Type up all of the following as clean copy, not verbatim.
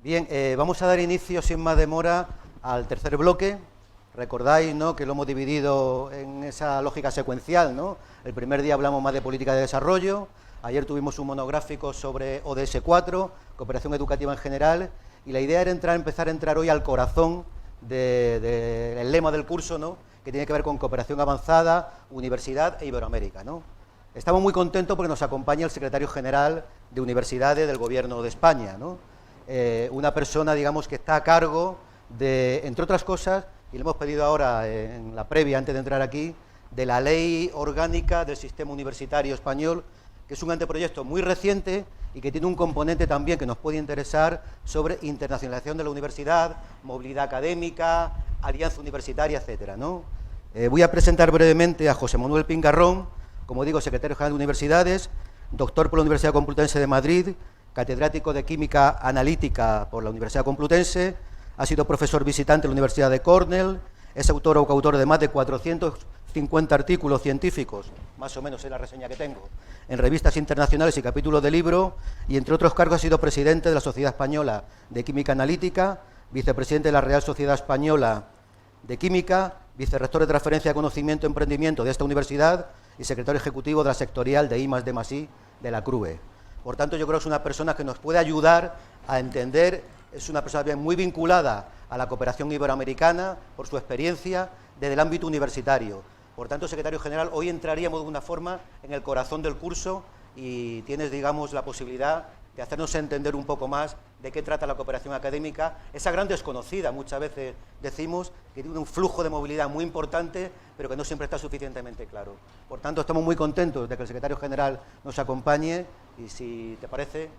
Bien, vamos a dar inicio sin más demora al tercer bloque. Recordáis, ¿no?, que lo hemos dividido en esa lógica secuencial, ¿no? El primer día hablamos más de política de desarrollo, ayer tuvimos un monográfico sobre ODS 4, cooperación educativa en general, y la idea era empezar a entrar hoy al corazón del lema del curso, ¿no?, que tiene que ver con cooperación avanzada, universidad e Iberoamérica, ¿no? Estamos muy contentos porque nos acompaña el secretario general de Universidades del Gobierno de España, ¿no? Una persona, digamos, que está a cargo de, entre otras cosas, y le hemos pedido ahora en la previa, antes de entrar aquí, de la Ley Orgánica del Sistema Universitario Español, que es un anteproyecto muy reciente y que tiene un componente también que nos puede interesar sobre internacionalización de la universidad, movilidad académica, alianza universitaria, etcétera, ¿no? Voy a presentar brevemente a José Manuel Pingarrón, como digo, secretario general de Universidades, doctor por la Universidad Complutense de Madrid, catedrático de Química Analítica por la Universidad Complutense, ha sido profesor visitante en la Universidad de Cornell, es autor o coautor de más de 450 artículos científicos, más o menos es la reseña que tengo, en revistas internacionales y capítulos de libro, y entre otros cargos ha sido presidente de la Sociedad Española de Química Analítica, vicepresidente de la Real Sociedad Española de Química, vicerrector de transferencia de conocimiento y emprendimiento de esta universidad y secretario ejecutivo de la sectorial de I+D+I de la CRUE. Por tanto, yo creo que es una persona que nos puede ayudar a entender, es una persona bien muy vinculada a la cooperación iberoamericana por su experiencia desde el ámbito universitario. Por tanto, secretario general, hoy entraríamos de alguna forma en el corazón del curso y tienes, digamos, la posibilidad de hacernos entender un poco más de qué trata la cooperación académica, esa gran desconocida, muchas veces decimos, que tiene un flujo de movilidad muy importante, pero que no siempre está suficientemente claro. Por tanto, estamos muy contentos de que el secretario general nos acompañe y, si te parece,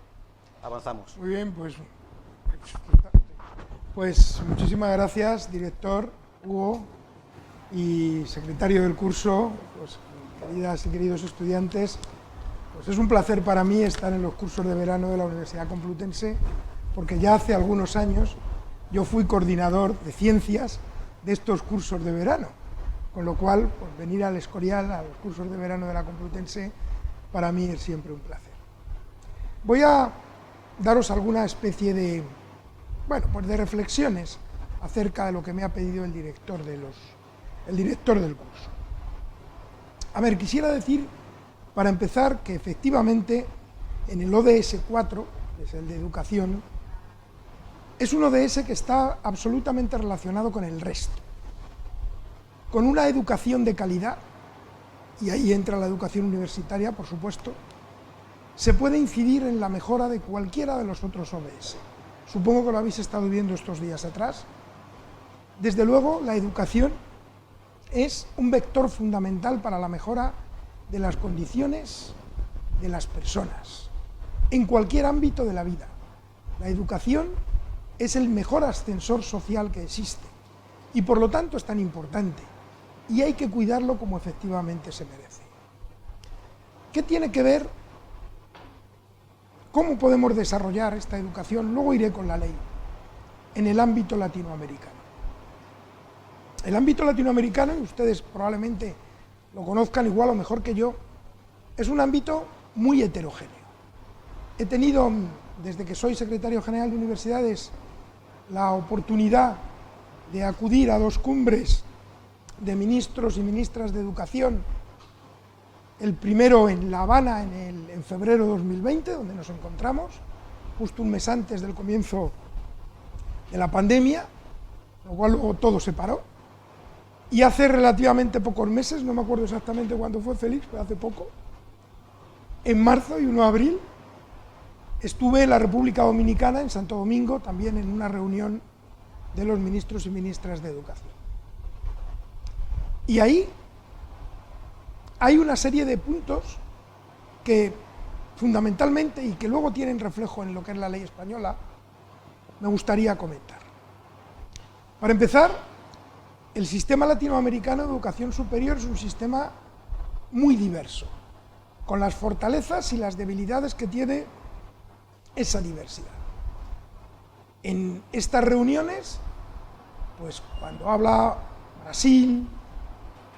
avanzamos. Muy bien, pues muchísimas gracias, director Hugo y secretario del curso, pues, queridas y queridos estudiantes. Pues es un placer para mí estar en los cursos de verano de la Universidad Complutense, porque ya hace algunos años yo fui coordinador de ciencias de estos cursos de verano, con lo cual, pues, venir al Escorial, a los cursos de verano de la Complutense, para mí es siempre un placer. Voy a daros alguna especie de, pues de reflexiones acerca de lo que me ha pedido el director del curso. A ver, quisiera decir, para empezar, que efectivamente en el ODS 4, que es el de educación, es un ODS que está absolutamente relacionado con el resto, con una educación de calidad, y ahí entra la educación universitaria, por supuesto. Se puede incidir en la mejora de cualquiera de los otros ODS. Supongo que lo habéis estado viendo estos días atrás. Desde luego, la educación es un vector fundamental para la mejora de las condiciones de las personas, en cualquier ámbito de la vida. La educación es el mejor ascensor social que existe y por lo tanto es tan importante y hay que cuidarlo como efectivamente se merece. ¿Qué tiene que ver? ¿Cómo podemos desarrollar esta educación? Luego iré con la ley, en el ámbito latinoamericano. El ámbito latinoamericano, y ustedes probablemente lo conozcan igual o mejor que yo, es un ámbito muy heterogéneo. He tenido, desde que soy secretario general de Universidades, la oportunidad de acudir a 2 cumbres de ministros y ministras de educación, el primero en La Habana en febrero de 2020, donde nos encontramos, justo un mes antes del comienzo de la pandemia, lo cual luego todo se paró. Y hace relativamente pocos meses, no me acuerdo exactamente cuándo fue, Félix, pero hace poco, en marzo y 1 de abril, estuve en la República Dominicana, en Santo Domingo, también en una reunión de los ministros y ministras de educación. Y ahí hay una serie de puntos que fundamentalmente, y que luego tienen reflejo en lo que es la ley española, me gustaría comentar. Para empezar, el sistema latinoamericano de educación superior es un sistema muy diverso, con las fortalezas y las debilidades que tiene esa diversidad. En estas reuniones, pues cuando habla Brasil,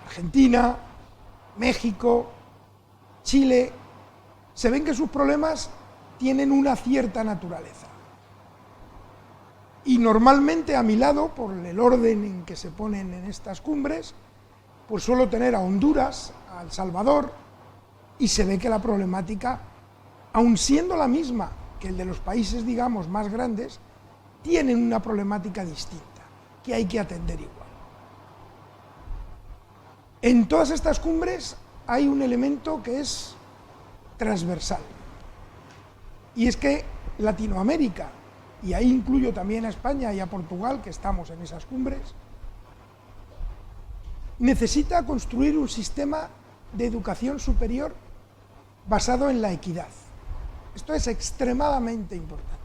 Argentina, México, Chile, se ven que sus problemas tienen una cierta naturaleza. Y normalmente a mi lado, por el orden en que se ponen en estas cumbres, pues suelo tener a Honduras, a El Salvador, y se ve que la problemática, aun siendo la misma que el de los países, digamos, más grandes, tienen una problemática distinta, que hay que atender igual. En todas estas cumbres hay un elemento que es transversal, y es que Latinoamérica, y ahí incluyo también a España y a Portugal, que estamos en esas cumbres, necesita construir un sistema de educación superior basado en la equidad. Esto es extremadamente importante.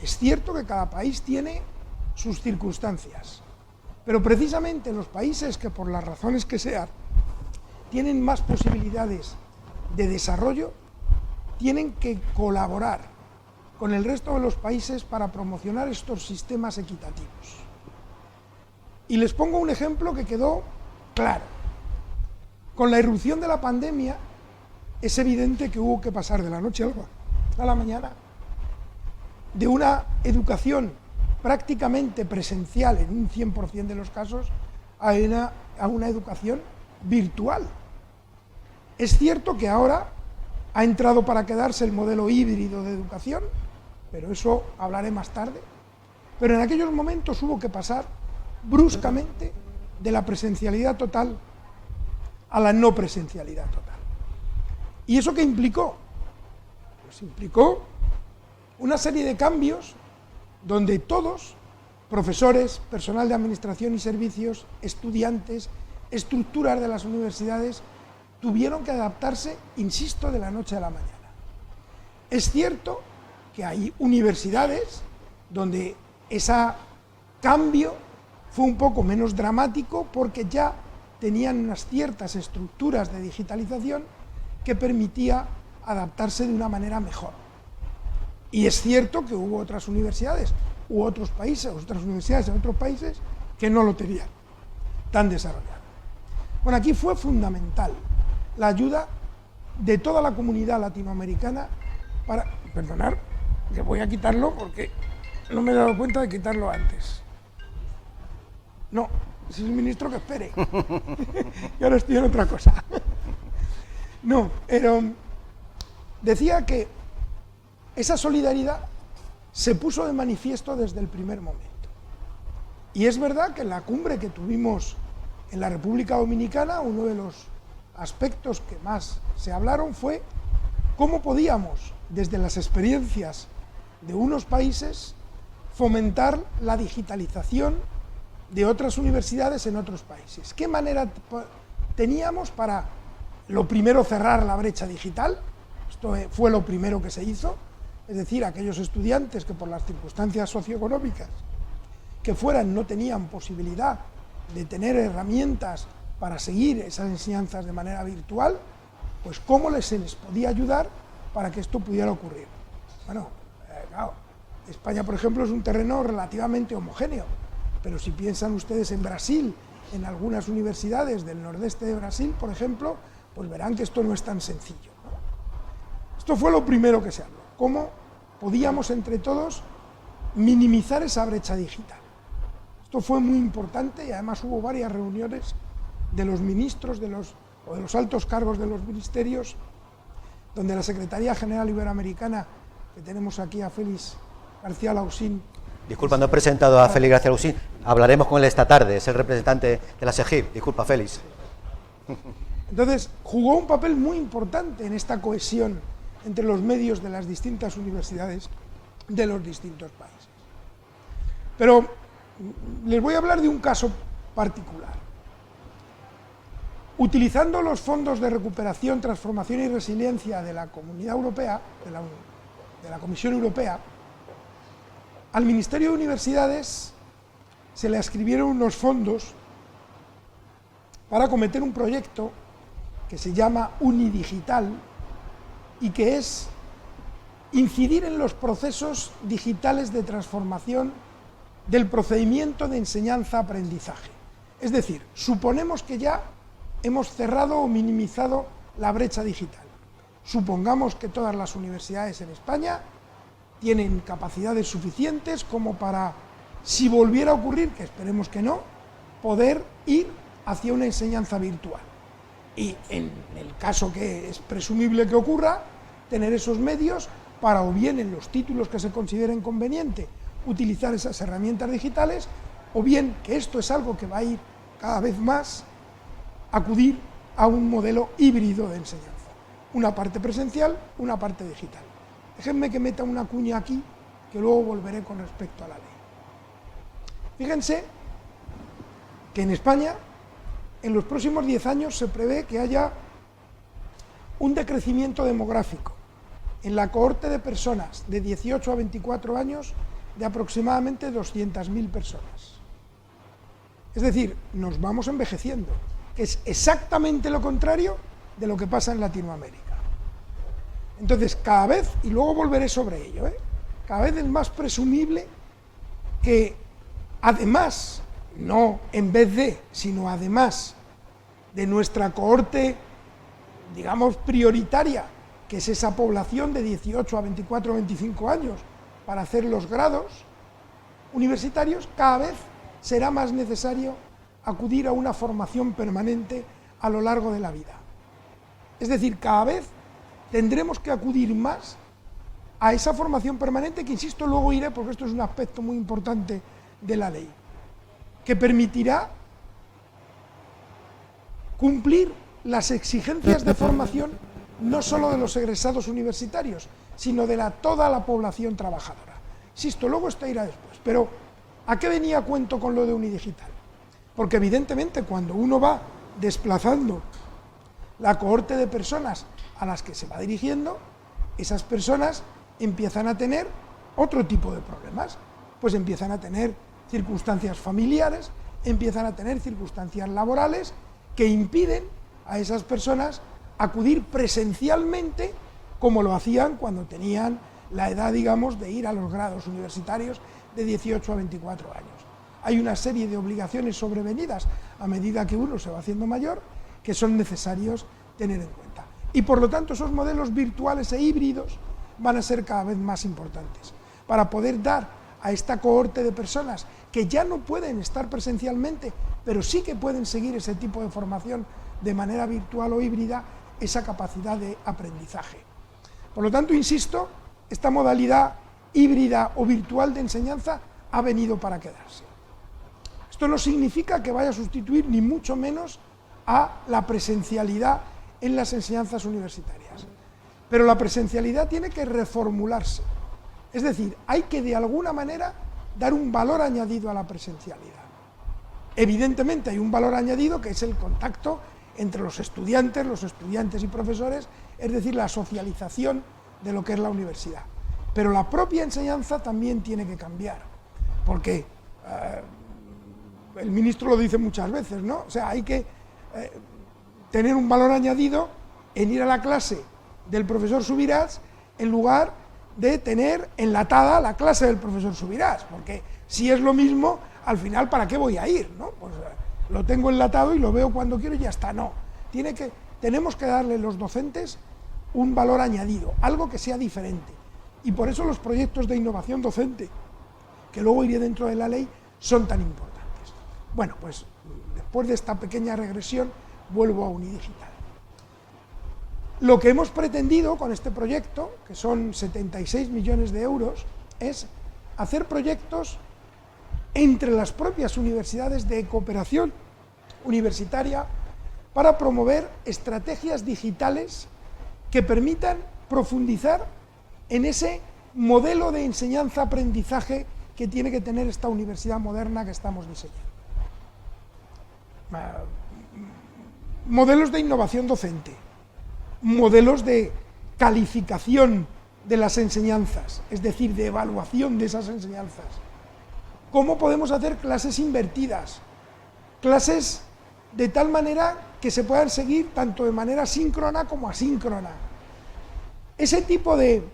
Es cierto que cada país tiene sus circunstancias, pero precisamente los países que por las razones que sean tienen más posibilidades de desarrollo, tienen que colaborar con el resto de los países para promocionar estos sistemas equitativos. Y les pongo un ejemplo que quedó claro. Con la irrupción de la pandemia, es evidente que hubo que pasar de la noche a la mañana de una educación prácticamente presencial en un 100% de los casos a una educación virtual. Es cierto que ahora ha entrado para quedarse el modelo híbrido de educación, pero eso hablaré más tarde. Pero en aquellos momentos hubo que pasar bruscamente de la presencialidad total a la no presencialidad total. ¿Y eso qué implicó? Pues implicó una serie de cambios donde todos, profesores, personal de administración y servicios, estudiantes, estructuras de las universidades, tuvieron que adaptarse, insisto, de la noche a la mañana. Es cierto que hay universidades donde ese cambio fue un poco menos dramático porque ya tenían unas ciertas estructuras de digitalización que permitía adaptarse de una manera mejor. Y es cierto que hubo otras universidades u otros países, otras universidades en otros países que no lo tenían tan desarrollado. Bueno, aquí fue fundamental la ayuda de toda la comunidad latinoamericana para... Perdonar, que voy a quitarlo porque no me he dado cuenta de quitarlo antes. No, si es el ministro que espere. Yo ahora estoy en otra cosa. No, pero decía que esa solidaridad se puso de manifiesto desde el primer momento. Y es verdad que en la cumbre que tuvimos en la República Dominicana, uno de los aspectos que más se hablaron fue cómo podíamos, desde las experiencias de unos países, fomentar la digitalización de otras universidades en otros países. ¿Qué manera teníamos para, lo primero, cerrar la brecha digital? Esto fue lo primero que se hizo, es decir, aquellos estudiantes que por las circunstancias socioeconómicas que fueran no tenían posibilidad de tener herramientas para seguir esas enseñanzas de manera virtual, pues cómo se les podía ayudar para que esto pudiera ocurrir. Bueno, claro, España, por ejemplo, es un terreno relativamente homogéneo, pero si piensan ustedes en Brasil, en algunas universidades del nordeste de Brasil, por ejemplo, pues verán que esto no es tan sencillo, ¿no? Esto fue lo primero que se habló, cómo podíamos entre todos minimizar esa brecha digital. Esto fue muy importante y además hubo varias reuniones de los ministros o de los altos cargos de los ministerios, donde la Secretaría General Iberoamericana, que tenemos aquí a Félix García Lausín. Disculpa, no he presentado a Félix García Lausín, hablaremos con él esta tarde, es el representante de la SEGIP. Disculpa, Félix. Entonces, jugó un papel muy importante en esta cohesión entre los medios de las distintas universidades de los distintos países. Pero les voy a hablar de un caso particular. Utilizando los fondos de recuperación, transformación y resiliencia de la Comunidad Europea, de la Comisión Europea, al Ministerio de Universidades se le adscribieron unos fondos para acometer un proyecto que se llama Unidigital y que es incidir en los procesos digitales de transformación del procedimiento de enseñanza-aprendizaje. Es decir, suponemos que ya hemos cerrado o minimizado la brecha digital. Supongamos que todas las universidades en España tienen capacidades suficientes como para, si volviera a ocurrir, que esperemos que no, poder ir hacia una enseñanza virtual. Y en el caso que es presumible que ocurra, tener esos medios para, o bien en los títulos que se consideren conveniente, utilizar esas herramientas digitales, o bien, que esto es algo que va a ir cada vez más, acudir a un modelo híbrido de enseñanza. Una parte presencial, una parte digital. Déjenme que meta una cuña aquí, que luego volveré con respecto a la ley. Fíjense que en España, en los próximos 10 años, se prevé que haya un decrecimiento demográfico en la cohorte de personas de 18 a 24 años de aproximadamente 200.000 personas. Es decir, nos vamos envejeciendo, que es exactamente lo contrario de lo que pasa en Latinoamérica. Entonces, cada vez, y luego volveré sobre ello, cada vez es más presumible que, además, no en vez de, sino además de nuestra cohorte, digamos, prioritaria, que es esa población de 18 a 24 o 25 años, para hacer los grados universitarios, cada vez será más necesario acudir a una formación permanente a lo largo de la vida. Es decir, cada vez tendremos que acudir más a esa formación permanente, que insisto, luego iré, porque esto es un aspecto muy importante de la ley, que permitirá cumplir las exigencias de formación no solo de los egresados universitarios, sino de toda la población trabajadora. Insisto, luego esto irá después, pero ¿a qué venía a cuento con lo de Unidigital? Porque evidentemente cuando uno va desplazando la cohorte de personas a las que se va dirigiendo, esas personas empiezan a tener otro tipo de problemas, pues empiezan a tener circunstancias familiares, empiezan a tener circunstancias laborales que impiden a esas personas acudir presencialmente como lo hacían cuando tenían la edad, digamos, de ir a los grados universitarios de 18 a 24 años. Hay una serie de obligaciones sobrevenidas a medida que uno se va haciendo mayor que son necesarios tener en cuenta. Y por lo tanto esos modelos virtuales e híbridos van a ser cada vez más importantes para poder dar a esta cohorte de personas que ya no pueden estar presencialmente, pero sí que pueden seguir ese tipo de formación de manera virtual o híbrida, esa capacidad de aprendizaje. Por lo tanto, insisto, esta modalidad híbrida o virtual de enseñanza ha venido para quedarse. Esto no significa que vaya a sustituir ni mucho menos a la presencialidad en las enseñanzas universitarias, pero la presencialidad tiene que reformularse, es decir, hay que de alguna manera dar un valor añadido a la presencialidad. Evidentemente hay un valor añadido que es el contacto entre los estudiantes y profesores, es decir, la socialización de lo que es la universidad. Pero la propia enseñanza también tiene que cambiar, porque el ministro lo dice muchas veces, ¿no? O sea, hay que tener un valor añadido en ir a la clase del profesor Subirats en lugar de tener enlatada la clase del profesor Subirats, porque si es lo mismo, al final, ¿para qué voy a ir? ¿No? Pues lo tengo enlatado y lo veo cuando quiero y ya está. No, tenemos que darle los docentes un valor añadido, algo que sea diferente. Y por eso los proyectos de innovación docente, que luego iré dentro de la ley, son tan importantes. Bueno, pues después de esta pequeña regresión, vuelvo a Unidigital. Lo que hemos pretendido con este proyecto, que son 76 millones de euros, es hacer proyectos entre las propias universidades de cooperación universitaria para promover estrategias digitales que permitan profundizar en ese modelo de enseñanza-aprendizaje que tiene que tener esta universidad moderna que estamos diseñando. Modelos de innovación docente, modelos de calificación de las enseñanzas, es decir, de evaluación de esas enseñanzas. ¿Cómo podemos hacer clases invertidas? Clases de tal manera que se puedan seguir tanto de manera síncrona como asíncrona. Ese tipo de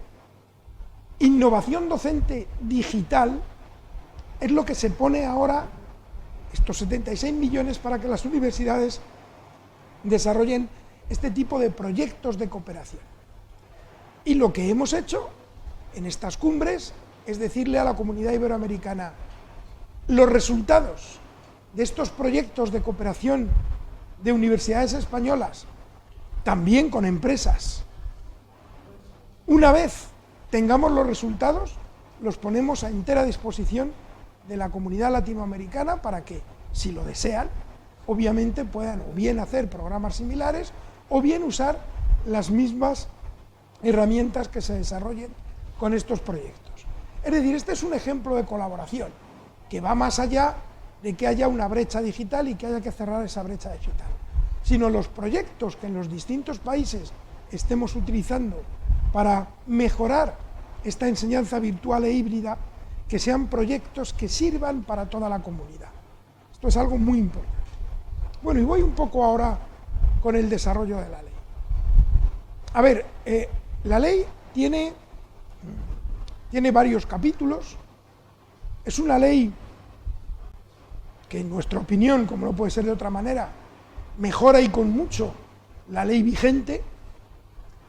innovación docente digital es lo que se pone ahora, estos 76 millones para que las universidades desarrollen este tipo de proyectos de cooperación. Y lo que hemos hecho en estas cumbres es decirle a la comunidad iberoamericana: los resultados de estos proyectos de cooperación de universidades españolas, también con empresas, una vez tengamos los resultados, los ponemos a entera disposición de la comunidad latinoamericana para que, si lo desean, obviamente puedan o bien hacer programas similares o bien usar las mismas herramientas que se desarrollen con estos proyectos. Es decir, este es un ejemplo de colaboración que va más allá de que haya una brecha digital y que haya que cerrar esa brecha digital, sino los proyectos que en los distintos países estemos utilizando para mejorar esta enseñanza virtual e híbrida, que sean proyectos que sirvan para toda la comunidad. Esto es algo muy importante. Bueno, y voy un poco ahora con el desarrollo de la ley. A ver, la ley tiene varios capítulos. Es una ley que, en nuestra opinión, como no puede ser de otra manera, mejora y con mucho la ley vigente,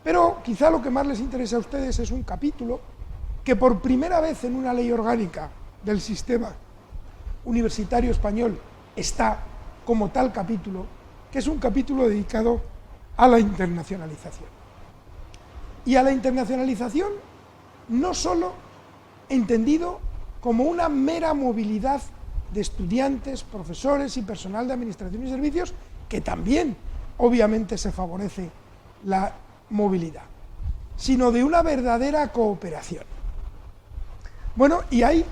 pero quizá lo que más les interesa a ustedes es un capítulo que por primera vez en una ley orgánica del sistema universitario español está como tal capítulo, que es un capítulo dedicado a la internacionalización. Y a la internacionalización no solo entendido como una mera movilidad de estudiantes, profesores y personal de administración y servicios, que también obviamente se favorece la movilidad, sino de una verdadera cooperación. Bueno, y hay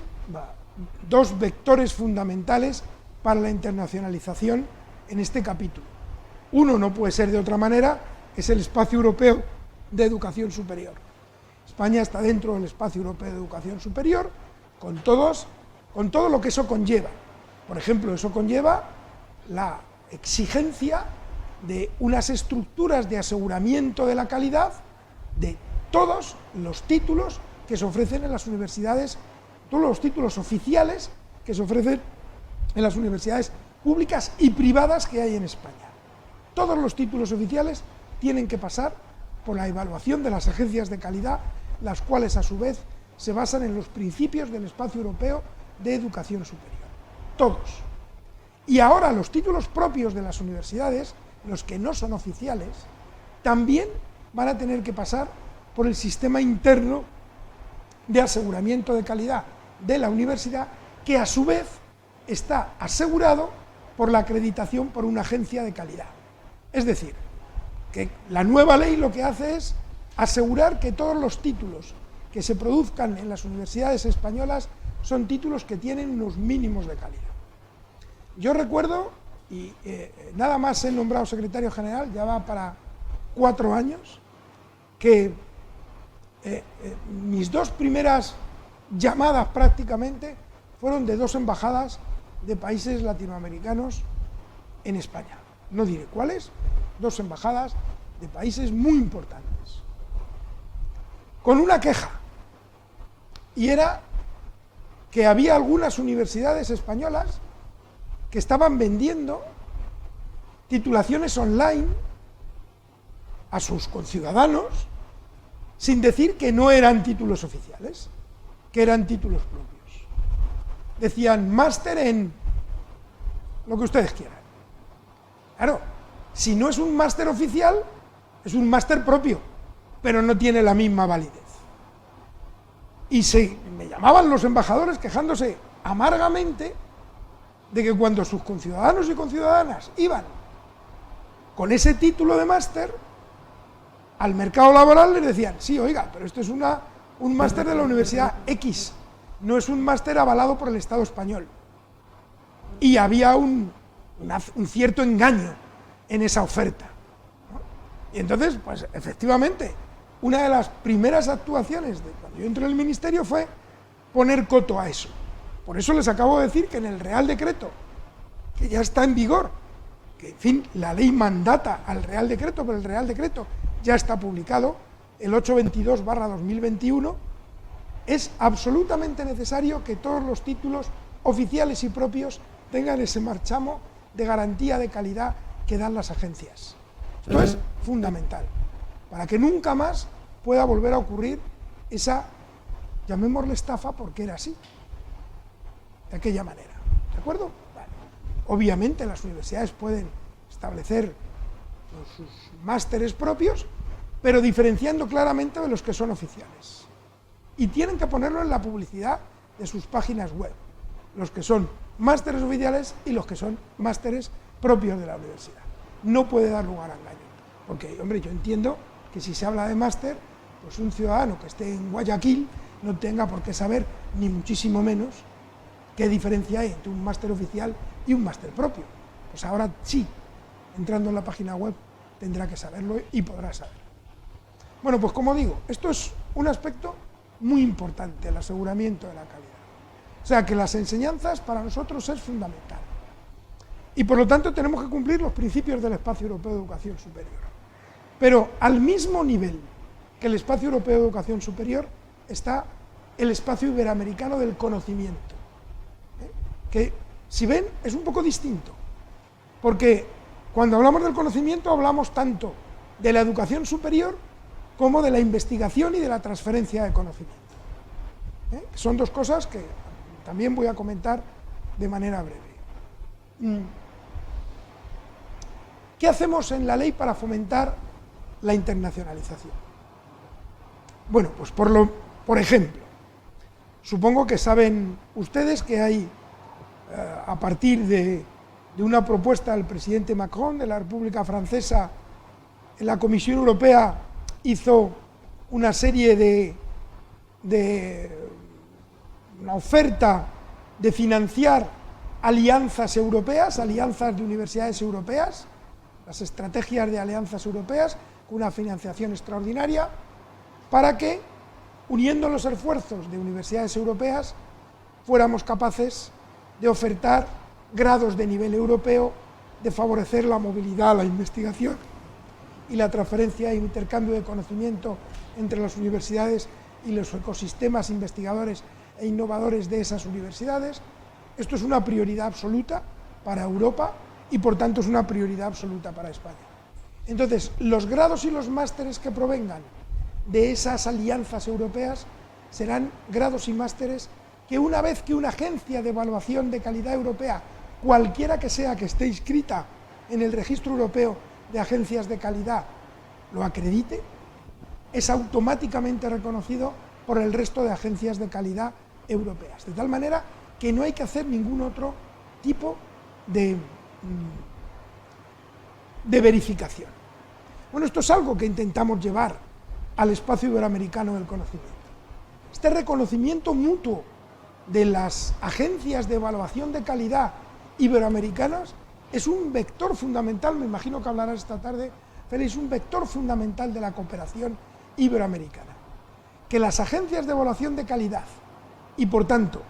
dos vectores fundamentales para la internacionalización en este capítulo. Uno, no puede ser de otra manera, es el espacio europeo de educación superior. España está dentro del espacio europeo de educación superior con todo lo que eso conlleva. Por ejemplo, eso conlleva la exigencia de unas estructuras de aseguramiento de la calidad de todos los títulos que se ofrecen en las universidades, todos los títulos oficiales que se ofrecen en las universidades públicas y privadas que hay en España. Todos los títulos oficiales tienen que pasar por la evaluación de las agencias de calidad, las cuales a su vez se basan en los principios del espacio europeo de educación superior. Todos. Y ahora los títulos propios de las universidades, los que no son oficiales, también van a tener que pasar por el sistema interno de aseguramiento de calidad de la universidad, que a su vez está asegurado por la acreditación por una agencia de calidad. Es decir, que la nueva ley lo que hace es asegurar que todos los títulos que se produzcan en las universidades españolas son títulos que tienen unos mínimos de calidad. Yo recuerdo, y nada más he nombrado secretario general, ya va para 4 años, que mis dos primeras llamadas prácticamente fueron de 2 embajadas de países latinoamericanos en España. No diré cuáles, 2 embajadas de países muy importantes, con una queja, y era que había algunas universidades españolas que estaban vendiendo titulaciones online a sus conciudadanos sin decir que no eran títulos oficiales, que eran títulos propios. Decían máster en lo que ustedes quieran. Claro, si no es un máster oficial, es un máster propio, pero no tiene la misma validez. Y me llamaban los embajadores quejándose amargamente de que cuando sus conciudadanos y conciudadanas iban con ese título de máster al mercado laboral, les decían: sí, oiga, pero esto es un máster de la Universidad X, no es un máster avalado por el Estado español. Y había un cierto engaño en esa oferta, ¿no? Y entonces, pues efectivamente, una de las primeras actuaciones de cuando yo entré en el ministerio fue poner coto a eso. Por eso les acabo de decir que en el Real Decreto, que ya está en vigor, que en fin, la ley mandata al Real Decreto, pero el Real Decreto ya está publicado, el 822/2021, es absolutamente necesario que todos los títulos oficiales y propios tengan ese marchamo de garantía de calidad que dan las agencias. Esto es fundamental, para que nunca más pueda volver a ocurrir esa llamémosle estafa porque era así, de aquella manera, ¿de acuerdo? Vale. Obviamente las universidades pueden establecer sus másteres propios, pero diferenciando claramente de los que son oficiales. Y tienen que ponerlo en la publicidad de sus páginas web, los que son másteres oficiales y los que son másteres propios de la universidad. No puede dar lugar a engaño, porque, hombre, yo entiendo que si se habla de máster, pues un ciudadano que esté en Guayaquil no tenga por qué saber, ni muchísimo menos, qué diferencia hay entre un máster oficial y un máster propio. Pues ahora sí, entrando en la página web, tendrá que saberlo y podrá saberlo. Bueno, pues como digo, esto es un aspecto muy importante, el aseguramiento de la calidad. O sea, que las enseñanzas para nosotros es fundamental. Y por lo tanto tenemos que cumplir los principios del Espacio Europeo de Educación Superior. Pero al mismo nivel que el Espacio Europeo de Educación Superior está el Espacio Iberoamericano del Conocimiento, que, si ven, es un poco distinto, porque cuando hablamos del conocimiento hablamos tanto de la educación superior como de la investigación y de la transferencia de conocimiento. Son dos cosas que también voy a comentar de manera breve. ¿Qué hacemos en la ley para fomentar la internacionalización? Bueno, pues por ejemplo, supongo que saben ustedes que hay, a partir de una propuesta del presidente Macron de la República Francesa, la Comisión Europea hizo una serie una oferta de financiar alianzas europeas, alianzas de universidades europeas, las estrategias de alianzas europeas, con una financiación extraordinaria, para que, uniendo los esfuerzos de universidades europeas, fuéramos capaces de ofertar grados de nivel europeo, de favorecer la movilidad, la investigación y la transferencia e intercambio de conocimiento entre las universidades y los ecosistemas investigadores e innovadores de esas universidades. Esto es una prioridad absoluta para Europa y por tanto es una prioridad absoluta para España. Entonces, los grados y los másteres que provengan de esas alianzas europeas serán grados y másteres que, una vez que una agencia de evaluación de calidad europea, cualquiera que sea que esté inscrita en el registro europeo de agencias de calidad, lo acredite, es automáticamente reconocido por el resto de agencias de calidad europeas, de tal manera que no hay que hacer ningún otro tipo de verificación. Bueno, esto es algo que intentamos llevar al espacio iberoamericano del conocimiento. Este reconocimiento mutuo de las agencias de evaluación de calidad iberoamericanas es un vector fundamental, me imagino que hablarás esta tarde, Félix, un vector fundamental de la cooperación iberoamericana. Que las agencias de evaluación de calidad y, por tanto,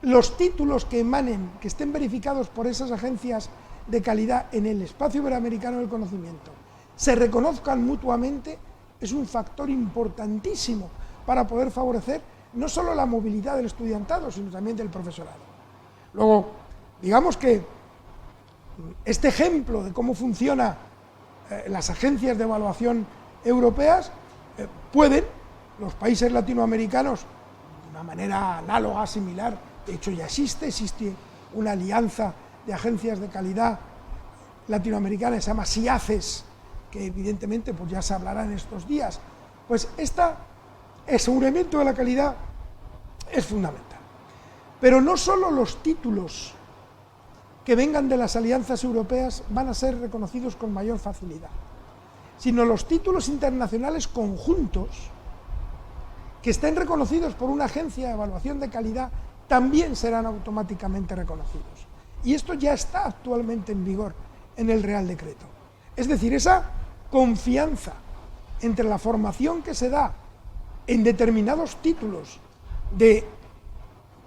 los títulos que emanen, que estén verificados por esas agencias de calidad en el espacio iberoamericano del conocimiento, se reconozcan mutuamente, es un factor importantísimo para poder favorecer no solo la movilidad del estudiantado, sino también del profesorado. Luego, digamos que este ejemplo de cómo funcionan las agencias de evaluación europeas, pueden los países latinoamericanos, de una manera análoga, similar, de hecho ya existe una alianza de agencias de calidad latinoamericanas, se llama CIACES, que evidentemente pues ya se hablará en estos días. Pues este aseguramiento de la calidad es fundamental. Pero no solo los títulos que vengan de las alianzas europeas van a ser reconocidos con mayor facilidad, sino los títulos internacionales conjuntos que estén reconocidos por una agencia de evaluación de calidad también serán automáticamente reconocidos. Y esto ya está actualmente en vigor en el Real Decreto. Es decir, esa confianza entre la formación que se da en determinados títulos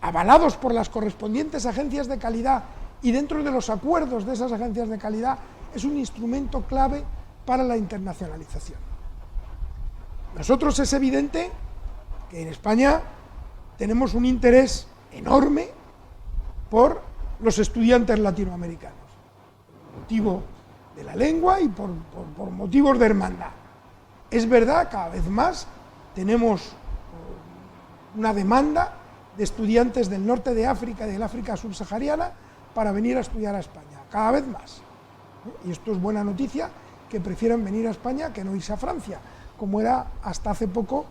avalados por las correspondientes agencias de calidad y dentro de los acuerdos de esas agencias de calidad es un instrumento clave para la internacionalización. Nosotros es evidente que en España tenemos un interés enorme por los estudiantes latinoamericanos, por motivo de la lengua y por motivos de hermandad. Es verdad, cada vez más tenemos una demanda de estudiantes del norte de África y del África subsahariana para venir a estudiar a España, cada vez más. Y esto es buena noticia, que prefieren venir a España que no irse a Francia, como era hasta hace poco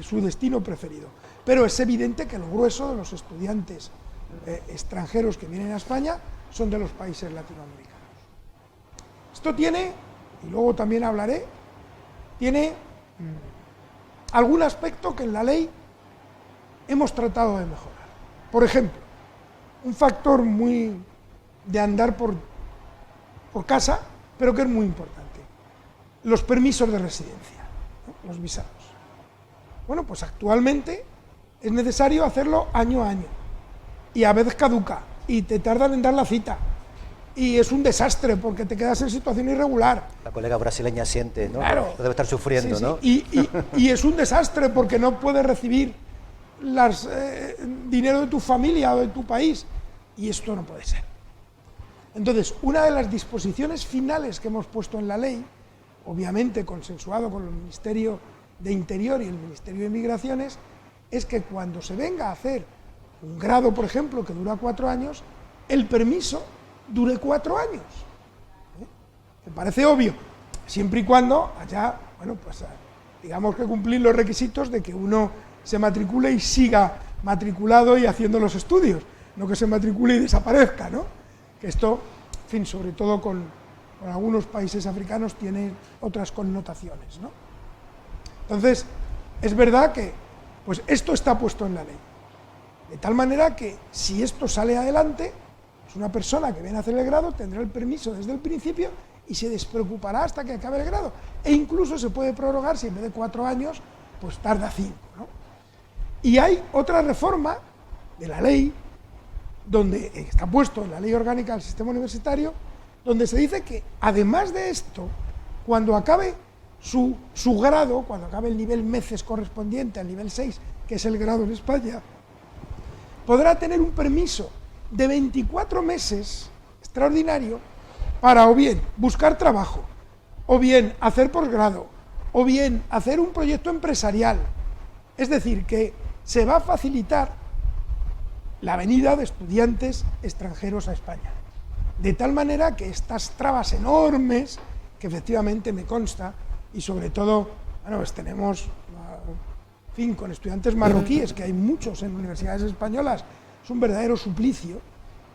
su destino preferido. Pero es evidente que el grueso de los estudiantes extranjeros que vienen a España son de los países latinoamericanos. Esto tiene, y luego también hablaré, tiene algún aspecto que en la ley hemos tratado de mejorar. Por ejemplo, un factor muy de andar por casa, pero que es muy importante: los permisos de residencia, ¿no? Los visados. Bueno, pues actualmente es necesario hacerlo año a año, y a veces caduca, y te tardan en dar la cita, y es un desastre porque te quedas en situación irregular. La colega brasileña siente, ¿no? Claro. Debe estar sufriendo, Sí, sí. ¿no? Y es un desastre porque no puedes recibir dinero de tu familia o de tu país, y esto no puede ser. Entonces, una de las disposiciones finales que hemos puesto en la ley, obviamente consensuado con el Ministerio de Interior y el Ministerio de Migraciones, es que cuando se venga a hacer un grado, por ejemplo, que dura 4 años, el permiso dure 4 años. Me parece obvio, siempre y cuando haya, bueno, pues digamos que cumplir los requisitos de que uno se matricule y siga matriculado y haciendo los estudios, no que se matricule y desaparezca, ¿no? Que esto, en fin, sobre todo con algunos países africanos, tiene otras connotaciones, ¿no? Entonces, es verdad que pues esto está puesto en la ley, de tal manera que si esto sale adelante, pues una persona que viene a hacer el grado tendrá el permiso desde el principio y se despreocupará hasta que acabe el grado, e incluso se puede prorrogar, si en vez de 4 años, pues tarda 5, ¿no? Y hay otra reforma de la ley, donde está puesto en la Ley Orgánica del Sistema Universitario, donde se dice que, además de esto, cuando acabe su grado, cuando acabe el nivel MECES correspondiente al nivel 6, que es el grado en España, podrá tener un permiso de 24 meses extraordinario para o bien buscar trabajo, o bien hacer posgrado, o bien hacer un proyecto empresarial. Es decir, que se va a facilitar la venida de estudiantes extranjeros a España, de tal manera que estas trabas enormes, que efectivamente me consta, y sobre todo, bueno, pues tenemos, en fin, con estudiantes marroquíes, que hay muchos en universidades españolas, es un verdadero suplicio.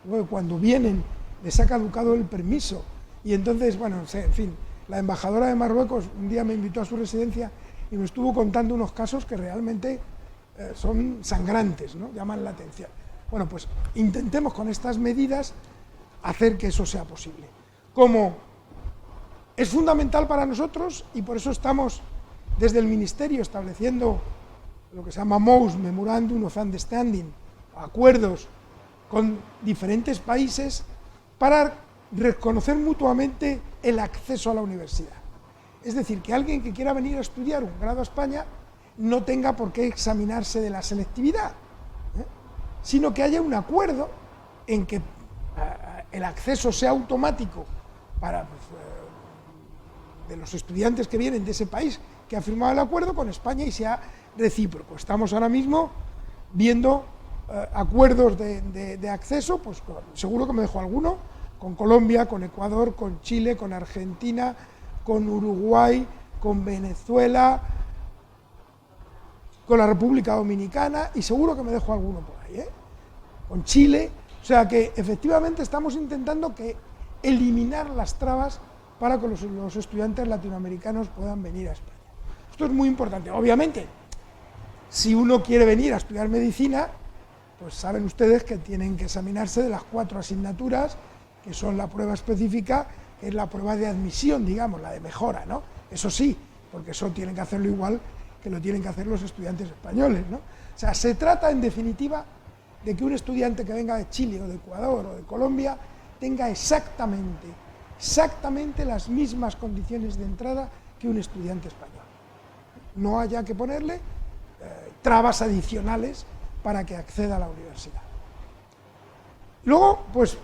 Luego, cuando vienen, les ha caducado el permiso, y entonces, bueno, en fin, la embajadora de Marruecos un día me invitó a su residencia y me estuvo contando unos casos que realmente son sangrantes, ¿no? Llaman la atención. Bueno, pues intentemos con estas medidas hacer que eso sea posible. Como es fundamental para nosotros, y por eso estamos desde el Ministerio estableciendo lo que se llama MOUs, Memorandum of Understanding, acuerdos con diferentes países para reconocer mutuamente el acceso a la universidad. Es decir, que alguien que quiera venir a estudiar un grado a España no tenga por qué examinarse de la selectividad, sino que haya un acuerdo en que el acceso sea automático para de los estudiantes que vienen de ese país que ha firmado el acuerdo con España, y sea recíproco. Estamos ahora mismo viendo acuerdos de acceso, pues seguro que me dejo alguno, con Colombia, con Ecuador, con Chile, con Argentina, con Uruguay, con Venezuela, con la República Dominicana, y seguro que me dejo alguno por ahí, con Chile. O sea que efectivamente estamos intentando eliminar las trabas para que los estudiantes latinoamericanos puedan venir a España. Esto es muy importante. Obviamente, si uno quiere venir a estudiar medicina, pues saben ustedes que tienen que examinarse de las 4 asignaturas, que son la prueba específica, que es la prueba de admisión, digamos, la de mejora, ¿no? Eso sí, porque eso tienen que hacerlo igual que lo tienen que hacer los estudiantes españoles, ¿no? O sea, se trata, en definitiva, de que un estudiante que venga de Chile o de Ecuador o de Colombia tenga exactamente las mismas condiciones de entrada que un estudiante español. No haya que ponerle trabas adicionales para que acceda a la universidad. Luego, pues,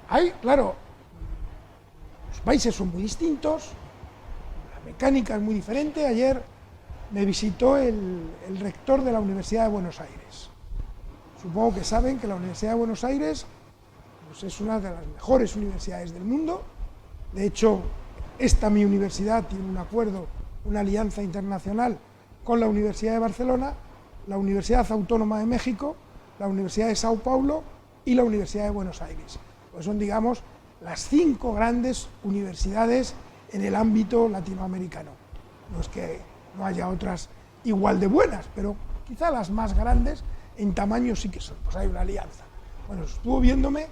hay, claro, los países son muy distintos, la mecánica es muy diferente. Ayer me visitó el rector de la Universidad de Buenos Aires. Supongo que saben que la Universidad de Buenos Aires pues, es una de las mejores universidades del mundo. De hecho, mi universidad tiene un acuerdo, una alianza internacional con la Universidad de Barcelona, la Universidad Autónoma de México, la Universidad de Sao Paulo y la Universidad de Buenos Aires. Pues son, digamos, las 5 grandes universidades en el ámbito latinoamericano. No es que no haya otras igual de buenas, pero quizá las más grandes en tamaño sí que son, pues hay una alianza. Bueno, estuvo viéndome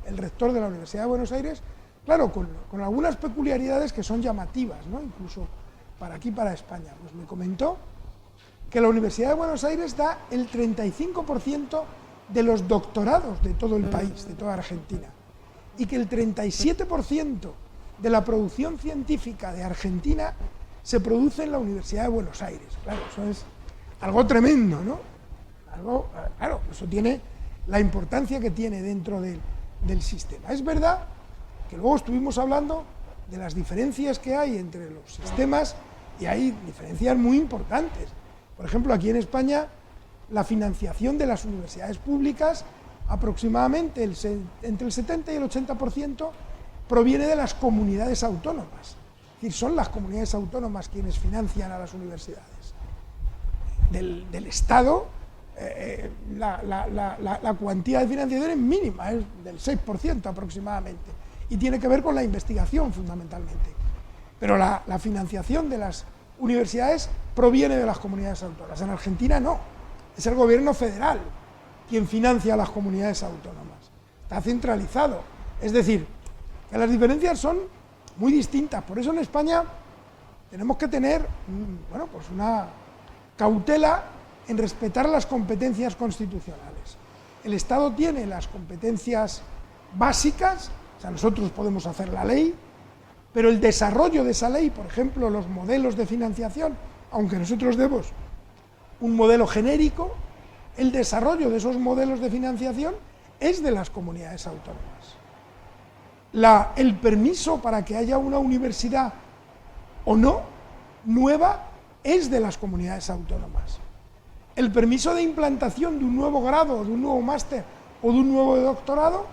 el rector de la Universidad de Buenos Aires, claro, con algunas peculiaridades que son llamativas, ¿no? Incluso para aquí, para España. Pues me comentó que la Universidad de Buenos Aires da el 35% de los doctorados de todo el país, de toda Argentina, y que el 37% de la producción científica de Argentina se produce en la Universidad de Buenos Aires. Claro, eso es algo tremendo, ¿no? Claro, eso tiene la importancia que tiene dentro del sistema. Es verdad que luego estuvimos hablando de las diferencias que hay entre los sistemas y hay diferencias muy importantes. Por ejemplo, aquí en España, la financiación de las universidades públicas, aproximadamente entre el 70 y el 80%, proviene de las comunidades autónomas. Es decir, son las comunidades autónomas quienes financian a las universidades. Del Estado, la cuantía de financiación es mínima, es del 6% aproximadamente, y tiene que ver con la investigación fundamentalmente. Pero la financiación de las universidades proviene de las comunidades autónomas. En Argentina no, es el gobierno federal quien financia a las comunidades autónomas. Está centralizado. Es decir, que las diferencias son muy distintas. Por eso en España tenemos que tener pues una cautela en respetar las competencias constitucionales. El Estado tiene las competencias básicas, o sea, nosotros podemos hacer la ley, pero el desarrollo de esa ley, por ejemplo, los modelos de financiación, aunque nosotros demos un modelo genérico, el desarrollo de esos modelos de financiación es de las comunidades autónomas. El permiso para que haya una universidad o no nueva es de las comunidades autónomas. El permiso de implantación de un nuevo grado, de un nuevo máster o de un nuevo doctorado,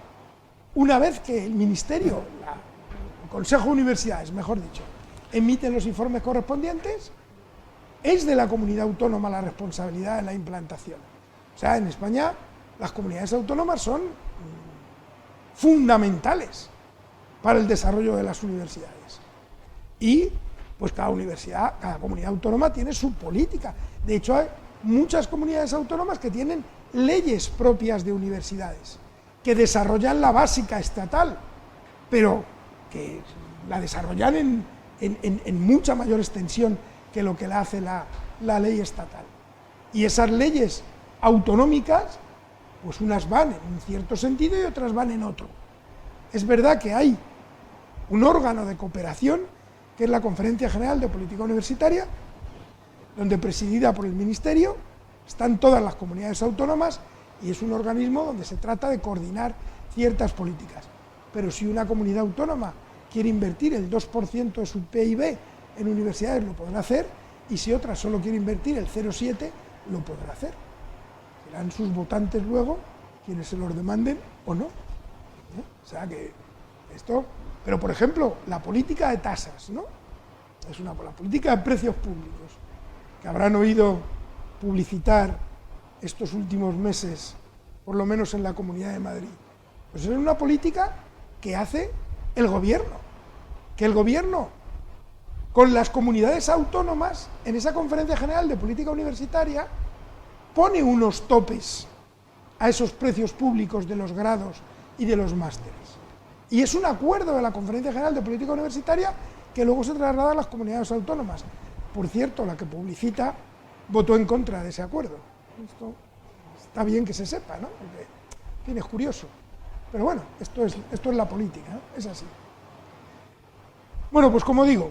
una vez que el Ministerio, el Consejo de Universidades, mejor dicho, emite los informes correspondientes, es de la comunidad autónoma la responsabilidad de la implantación. O sea, en España las comunidades autónomas son fundamentales para el desarrollo de las universidades. Y pues cada comunidad autónoma tiene su política. De hecho, hay muchas comunidades autónomas que tienen leyes propias de universidades, que desarrollan la básica estatal, pero que la desarrollan en mucha mayor extensión que lo que la hace la ley estatal. Y esas leyes autonómicas, pues unas van en un cierto sentido y otras van en otro. Es verdad que hay un órgano de cooperación, que es la Conferencia General de Política Universitaria, donde, presidida por el Ministerio, están todas las comunidades autónomas y es un organismo donde se trata de coordinar ciertas políticas. Pero si una comunidad autónoma quiere invertir el 2% de su PIB en universidades, lo podrá hacer, y si otra solo quiere invertir el 0,7%, lo podrá hacer. Serán sus votantes luego quienes se los demanden o no. O sea que esto... Pero, por ejemplo, la política de tasas, ¿no? La política de precios públicos, que habrán oído publicitar estos últimos meses, por lo menos en la Comunidad de Madrid. Pues es una política que hace el gobierno, que el gobierno, con las comunidades autónomas, en esa Conferencia General de Política Universitaria, pone unos topes a esos precios públicos de los grados y de los másteres. Y es un acuerdo de la Conferencia General de Política Universitaria que luego se traslada a las comunidades autónomas. Por cierto, la que publicita votó en contra de ese acuerdo. Esto está bien que se sepa, ¿no? Porque, en fin, es curioso. Pero bueno, esto es la política, ¿no? Es así. Bueno, pues como digo,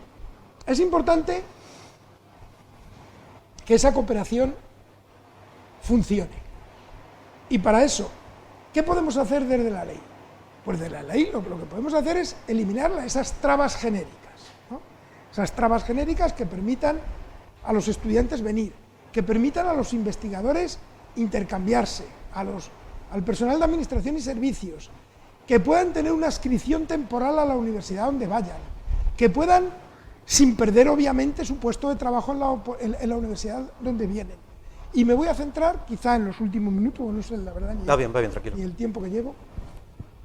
es importante que esa cooperación funcione. Y para eso, ¿qué podemos hacer desde la ley? Pues de la ley lo que podemos hacer es eliminar esas trabas genéricas, ¿no? Esas trabas genéricas que permitan a los estudiantes venir, que permitan a los investigadores intercambiarse, al personal de administración y servicios, que puedan tener una adscripción temporal a la universidad donde vayan, que puedan, sin perder obviamente su puesto de trabajo en la universidad donde vienen. Y me voy a centrar, quizá en los últimos minutos, no sé la verdad va bien, tranquilo, ni el tiempo que llevo,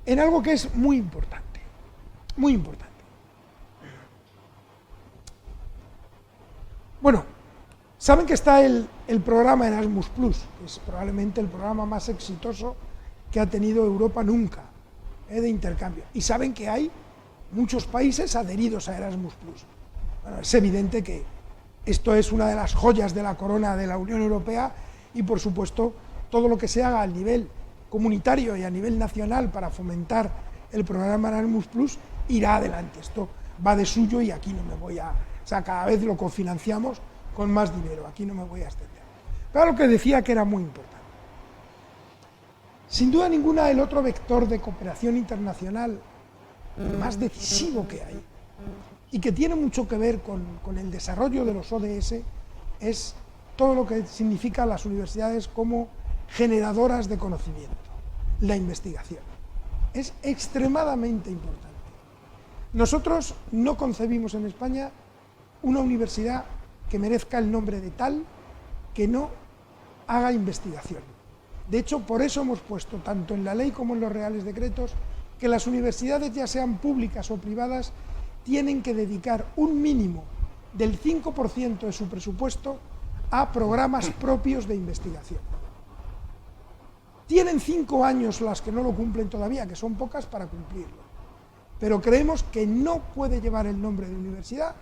en algo que es muy importante, muy importante. Bueno, saben que está el programa Erasmus+, que es probablemente el programa más exitoso que ha tenido Europa nunca, de intercambio. Y saben que hay muchos países adheridos a Erasmus+. Bueno, es evidente que esto es una de las joyas de la corona de la Unión Europea y, por supuesto, todo lo que se haga a nivel comunitario y a nivel nacional para fomentar el programa Erasmus+, irá adelante. Esto va de suyo y aquí no me voy a... O sea, cada vez lo cofinanciamos con más dinero, aquí no me voy a extender. Pero lo que decía que era muy importante. Sin duda ninguna, el otro vector de cooperación internacional más decisivo que hay y que tiene mucho que ver con el desarrollo de los ODS es todo lo que significa las universidades como generadoras de conocimiento, la investigación. Es extremadamente importante. Nosotros no concebimos en España una universidad que merezca el nombre de tal que no haga investigación. De hecho, por eso hemos puesto, tanto en la ley como en los reales decretos, que las universidades, ya sean públicas o privadas, tienen que dedicar un mínimo del 5% de su presupuesto a programas propios de investigación. Tienen 5 años las que no lo cumplen todavía, que son pocas, para cumplirlo. Pero creemos que no puede llevar el nombre de universidad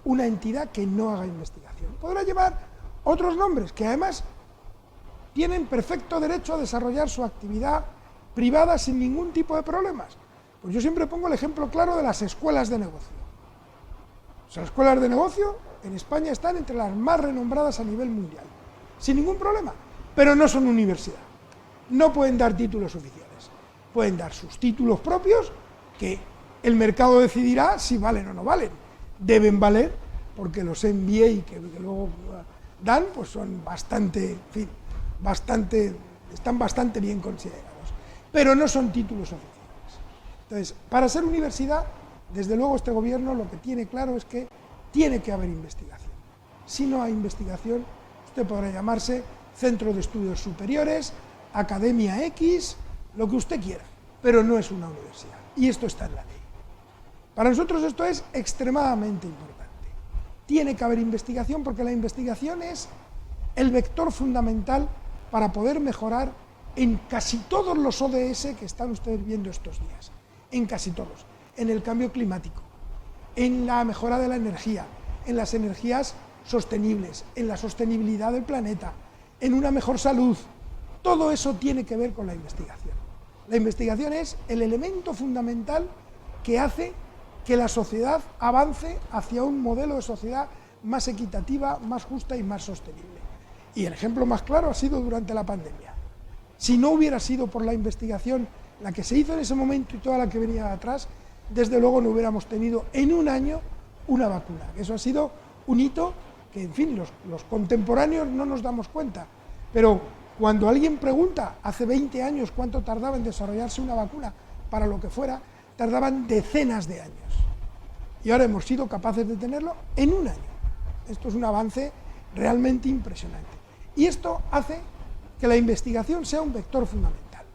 una entidad que no haga investigación. Podrá llevar otros nombres, que además tienen perfecto derecho a desarrollar su actividad privada sin ningún tipo de problemas. Pues yo siempre pongo el ejemplo claro de las escuelas de negocio. O sea, las escuelas de negocio en España están entre las más renombradas a nivel mundial, sin ningún problema, pero no son universidad. No pueden dar títulos oficiales, pueden dar sus títulos propios, que el mercado decidirá si valen o no valen. Deben valer, porque los MBA que luego dan, pues son bastante, en fin, están bastante bien considerados, pero no son títulos oficiales. Entonces, para ser universidad, desde luego este gobierno lo que tiene claro es que tiene que haber investigación. Si no hay investigación, usted podrá llamarse Centro de Estudios Superiores, Academia X, lo que usted quiera, pero no es una universidad. Y esto está en la ley. Para nosotros esto es extremadamente importante. Tiene que haber investigación porque la investigación es el vector fundamental para poder mejorar en casi todos los ODS que están ustedes viendo estos días. En casi todos. En el cambio climático, en la mejora de la energía, en las energías sostenibles, en la sostenibilidad del planeta, en una mejor salud. Todo eso tiene que ver con la investigación. La investigación es el elemento fundamental que hace que la sociedad avance hacia un modelo de sociedad más equitativa, más justa y más sostenible. Y el ejemplo más claro ha sido durante la pandemia. Si no hubiera sido por la investigación, la que se hizo en ese momento y toda la que venía de atrás, desde luego no hubiéramos tenido en un año una vacuna. Eso ha sido un hito que, en fin, los contemporáneos no nos damos cuenta. Pero cuando alguien pregunta, hace 20 años, cuánto tardaba en desarrollarse una vacuna para lo que fuera, tardaban decenas de años. Y ahora hemos sido capaces de tenerlo en un año. Esto es un avance realmente impresionante. Y esto hace que la investigación sea un vector fundamental.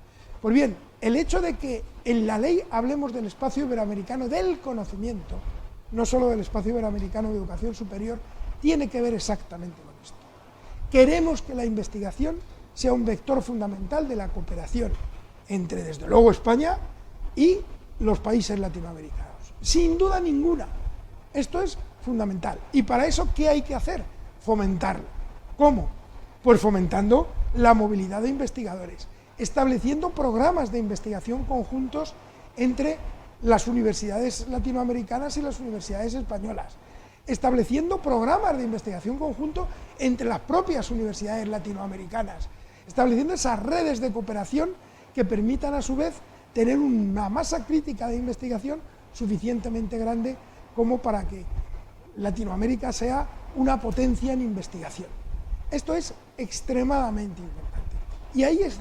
Pues bien, el hecho de que en la ley hablemos del espacio iberoamericano del conocimiento, no solo del espacio iberoamericano de educación superior, tiene que ver exactamente con esto. Queremos que la investigación sea un vector fundamental de la cooperación entre, desde luego, España y los países latinoamericanos. Sin duda ninguna. Esto es fundamental. Y para eso, ¿qué hay que hacer? Fomentarlo. ¿Cómo? Pues fomentando la movilidad de investigadores, estableciendo programas de investigación conjuntos entre las universidades latinoamericanas y las universidades españolas, estableciendo programas de investigación conjunto entre las propias universidades latinoamericanas, estableciendo esas redes de cooperación que permitan a su vez tener una masa crítica de investigación suficientemente grande como para que Latinoamérica sea una potencia en investigación. Esto es extremadamente importante. Y ahí es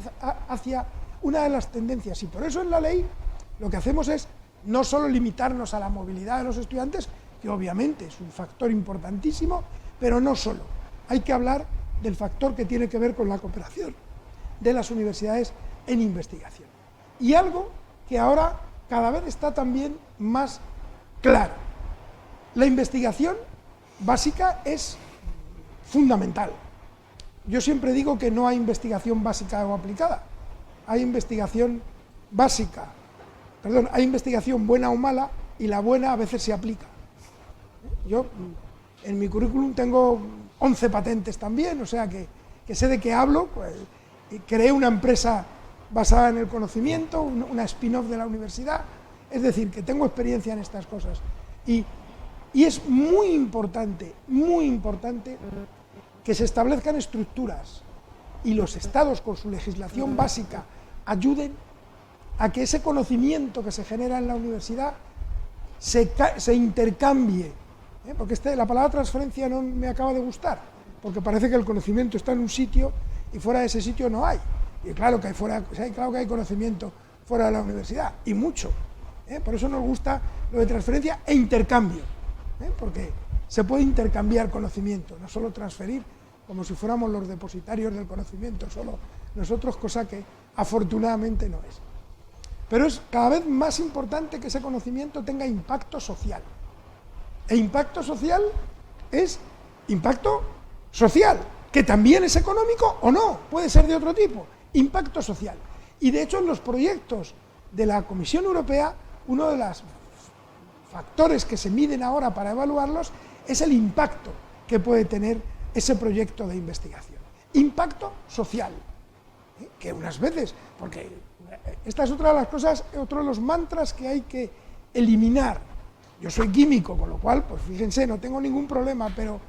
hacia una de las tendencias. Y por eso en la ley lo que hacemos es no solo limitarnos a la movilidad de los estudiantes, que obviamente es un factor importantísimo, pero no solo. Hay que hablar del factor que tiene que ver con la cooperación de las universidades en investigación. Y algo que ahora cada vez está también más claro. La investigación básica es fundamental. Yo siempre digo que no hay investigación básica o aplicada. Hay investigación básica, hay investigación buena o mala, y la buena a veces se aplica. Yo en mi currículum tengo 11 patentes también, o sea que sé de qué hablo. Pues, creé una empresa basada en el conocimiento, una spin-off de la universidad, es decir, que tengo experiencia en estas cosas. Y es muy importante que se establezcan estructuras y los estados con su legislación básica ayuden a que ese conocimiento que se genera en la universidad se intercambie, porque la palabra transferencia no me acaba de gustar, porque parece que el conocimiento está en un sitio y fuera de ese sitio no hay. Y claro que hay conocimiento fuera de la universidad, y mucho. Por eso nos gusta lo de transferencia e intercambio, porque se puede intercambiar conocimiento, no solo transferir, como si fuéramos los depositarios del conocimiento, solo nosotros, cosa que afortunadamente no es. Pero es cada vez más importante que ese conocimiento tenga impacto social. E impacto social es impacto social, que también es económico o no, puede ser de otro tipo. Impacto social. Y de hecho en los proyectos de la Comisión Europea, uno de los factores que se miden ahora para evaluarlos es el impacto que puede tener ese proyecto de investigación. Impacto social, que unas veces, porque esta es otra de las cosas, otro de los mantras que hay que eliminar. Yo soy químico, con lo cual, pues fíjense, no tengo ningún problema, pero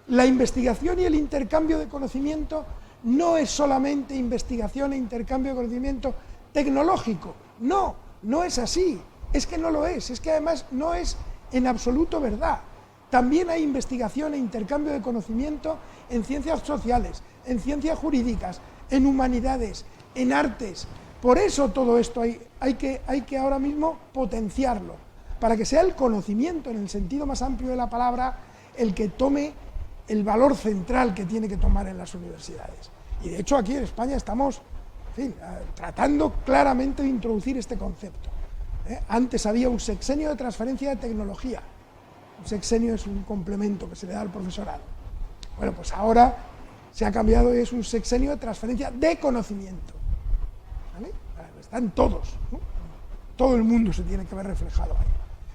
la investigación y el intercambio de conocimiento no es solamente investigación e intercambio de conocimiento tecnológico. No, no es así. Es que no lo es que además no es en absoluto verdad. También hay investigación e intercambio de conocimiento en ciencias sociales, en ciencias jurídicas, en humanidades, en artes. Por eso todo esto hay que ahora mismo potenciarlo, para que sea el conocimiento, en el sentido más amplio de la palabra, el que tome el valor central que tiene que tomar en las universidades. Y de hecho aquí en España estamos, en fin, tratando claramente de introducir este concepto. Antes había un sexenio de transferencia de tecnología. Un sexenio es un complemento que se le da al profesorado. Bueno, pues ahora se ha cambiado y es un sexenio de transferencia de conocimiento. ¿Vale? Están todos, ¿no? Todo el mundo se tiene que ver reflejado ahí.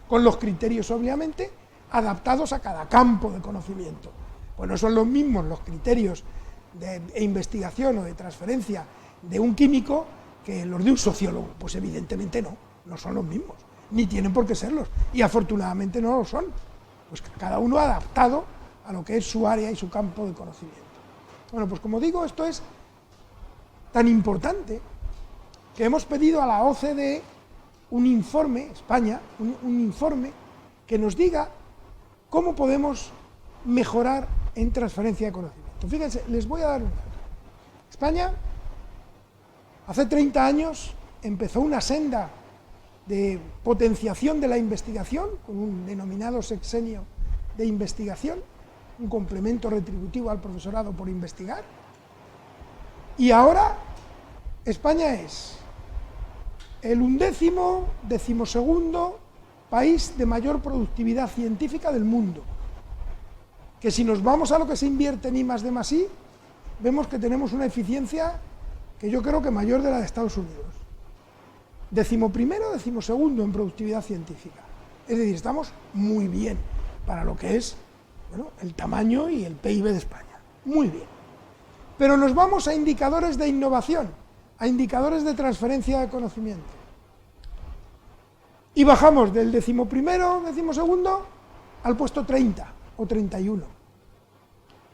Con los criterios, obviamente, adaptados a cada campo de conocimiento. Pues no son los mismos los criterios de investigación o de transferencia de un químico que los de un sociólogo. Pues evidentemente no son los mismos, ni tienen por qué serlos, y afortunadamente no lo son. Pues cada uno adaptado a lo que es su área y su campo de conocimiento. Bueno, pues como digo, esto es tan importante que hemos pedido a la OCDE un informe, España, un informe que nos diga cómo podemos mejorar en transferencia de conocimiento. Fíjense, les voy a dar un dato. España, hace 30 años, empezó una senda de potenciación de la investigación, con un denominado sexenio de investigación, un complemento retributivo al profesorado por investigar. Y ahora España es el 12º país de mayor productividad científica del mundo. Que si nos vamos a lo que se invierte en I+D+I, vemos que tenemos una eficiencia que yo creo que mayor de la de Estados Unidos. 11º, 12º en productividad científica. Es decir, estamos muy bien para lo que es, bueno, el tamaño y el PIB de España. Muy bien. Pero nos vamos a indicadores de innovación, a indicadores de transferencia de conocimiento. Y bajamos del 11º, 12º al puesto 30 o 31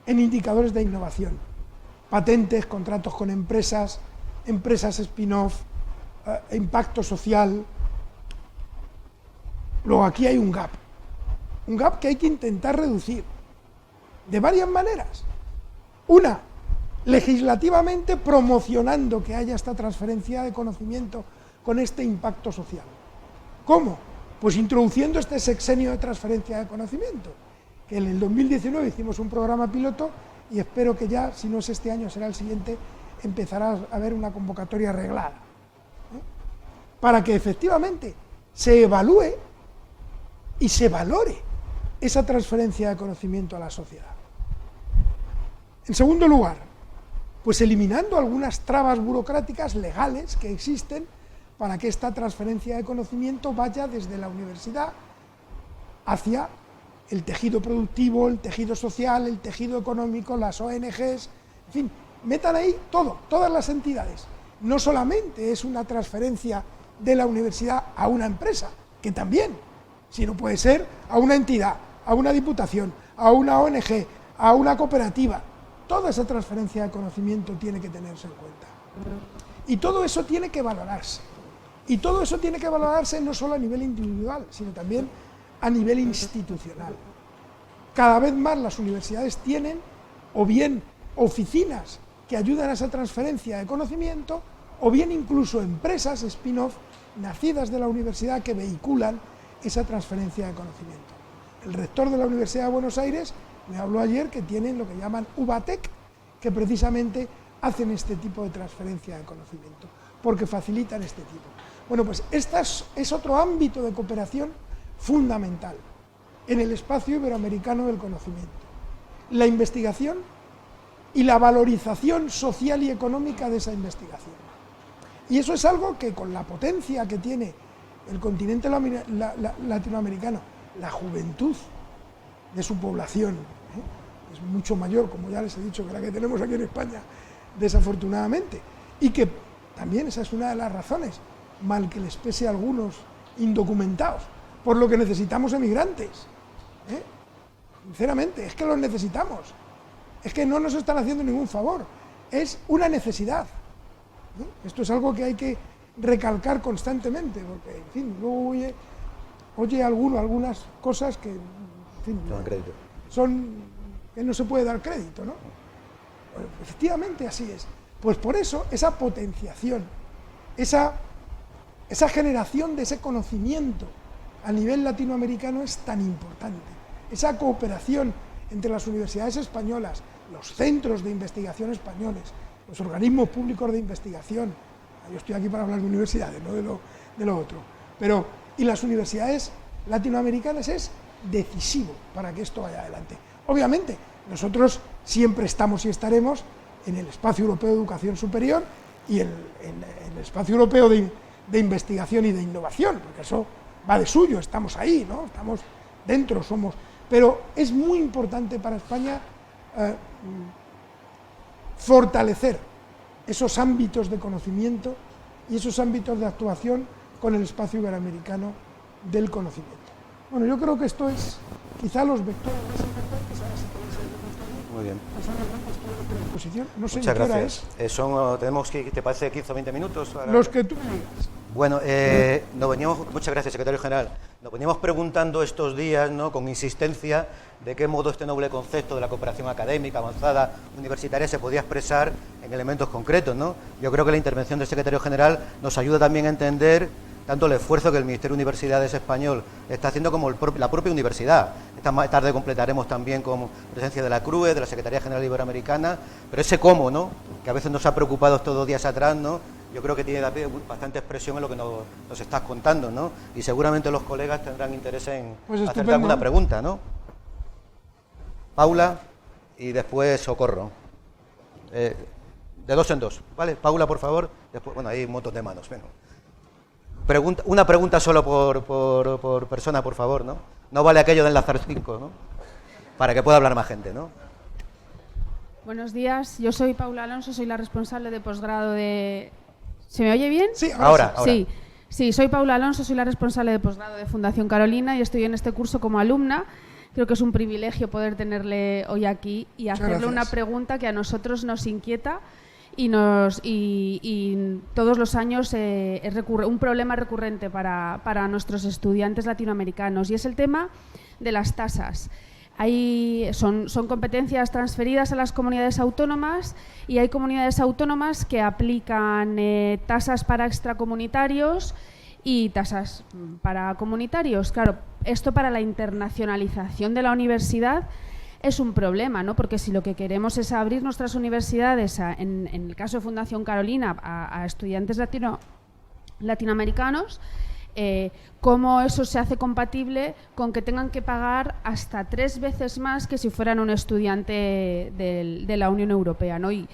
en indicadores de innovación. Patentes, contratos con empresas, empresas spin-off, impacto social. Luego aquí hay un gap que hay que intentar reducir. de varias maneras. Una, legislativamente promocionando que haya esta transferencia de conocimiento con este impacto social. ¿Cómo? Pues introduciendo este sexenio de transferencia de conocimiento, que en el 2019 hicimos un programa piloto y espero que ya, si no es este año, será el siguiente, empezará a haber una convocatoria reglada, para que efectivamente se evalúe y se valore esa transferencia de conocimiento a la sociedad. En segundo lugar, pues eliminando algunas trabas burocráticas legales que existen para que esta transferencia de conocimiento vaya desde la universidad hacia el tejido productivo, el tejido social, el tejido económico, las ONGs, en fin, metan ahí todo, todas las entidades. No solamente es una transferencia de la universidad a una empresa, que también, sino puede ser a una entidad, a una diputación, a una ONG, a una cooperativa. Toda esa transferencia de conocimiento tiene que tenerse en cuenta. Y todo eso tiene que valorarse. Y todo eso tiene que valorarse no solo a nivel individual, sino también a nivel institucional. Cada vez más las universidades tienen o bien oficinas que ayudan a esa transferencia de conocimiento, o bien incluso empresas spin-off nacidas de la universidad que vehiculan esa transferencia de conocimiento. El rector de la Universidad de Buenos Aires me habló ayer que tienen lo que llaman UBATEC, que precisamente hacen este tipo de transferencia de conocimiento, porque facilitan este tipo. Bueno, pues este es otro ámbito de cooperación fundamental en el espacio iberoamericano del conocimiento. La investigación y la valorización social y económica de esa investigación. Y eso es algo que con la potencia que tiene el continente latinoamericano, la juventud de su población, es mucho mayor, como ya les he dicho, que la que tenemos aquí en España, desafortunadamente, y que también esa es una de las razones, mal que les pese a algunos indocumentados, por lo que necesitamos emigrantes. Sinceramente, es que los necesitamos. Es que no nos están haciendo ningún favor. Es una necesidad. Esto es algo que hay que recalcar constantemente, porque, en fin, luego oye algunas cosas que, en fin, que no se puede dar crédito, ¿no? Bueno, efectivamente así es. Pues por eso esa potenciación, esa generación de ese conocimiento a nivel latinoamericano es tan importante. Esa cooperación entre las universidades españolas, los centros de investigación españoles, los organismos públicos de investigación, yo estoy aquí para hablar de universidades, no de lo otro, y las universidades latinoamericanas es decisivo para que esto vaya adelante. Obviamente, nosotros siempre estamos y estaremos en el espacio europeo de educación superior y en el espacio europeo de investigación y de innovación, porque eso va de suyo, estamos ahí, ¿no? Estamos dentro, pero es muy importante para España fortalecer esos ámbitos de conocimiento y esos ámbitos de actuación con el espacio iberoamericano del conocimiento. Bueno, yo creo que esto es quizá los vectores más importantes. Ahora sí puede ser. Muy bien. No sé muchas qué hora gracias. Tenemos que, ¿te parece 15 o 20 minutos? Para... Los que tú me digas. Bueno, muchas gracias, secretario general. Nos veníamos preguntando estos días, ¿no?, con insistencia, de qué modo este noble concepto de la cooperación académica, avanzada, universitaria, se podía expresar en elementos concretos, ¿no? Yo creo que la intervención del secretario general nos ayuda también a entender tanto el esfuerzo que el Ministerio de Universidades español está haciendo como la propia universidad. Esta tarde completaremos también con presencia de la CRUE, de la Secretaría General Iberoamericana, pero ese cómo, ¿no?, que a veces nos ha preocupado estos 2 días atrás, ¿no?, yo creo que tiene bastante expresión en lo que nos estás contando, ¿no? Y seguramente los colegas tendrán interés en hacerte alguna pregunta, ¿no? Paula y después Socorro. De 2 en 2, ¿vale? Paula, por favor. Después, bueno, hay un montón de manos. Bueno. Una pregunta solo por persona, por favor, ¿no? No vale aquello de enlazar 5, ¿no? Para que pueda hablar más gente, ¿no? Buenos días, yo soy Paula Alonso, soy la responsable de posgrado de... ¿Se me oye bien? Sí, ahora. Sí, soy Paula Alonso, soy la responsable de posgrado de Fundación Carolina y estoy en este curso como alumna. Creo que es un privilegio poder tenerle hoy aquí y hacerle una pregunta que a nosotros nos inquieta y todos los años es un problema recurrente para nuestros estudiantes latinoamericanos, y es el tema de las tasas. son competencias transferidas a las comunidades autónomas y hay comunidades autónomas que aplican tasas para extracomunitarios y tasas para comunitarios. Claro, esto para la internacionalización de la universidad es un problema, ¿no? Porque si lo que queremos es abrir nuestras universidades, en el caso de Fundación Carolina, a estudiantes latinoamericanos, cómo eso se hace compatible con que tengan que pagar hasta 3 veces más que si fueran un estudiante de la Unión Europea, ¿no? Y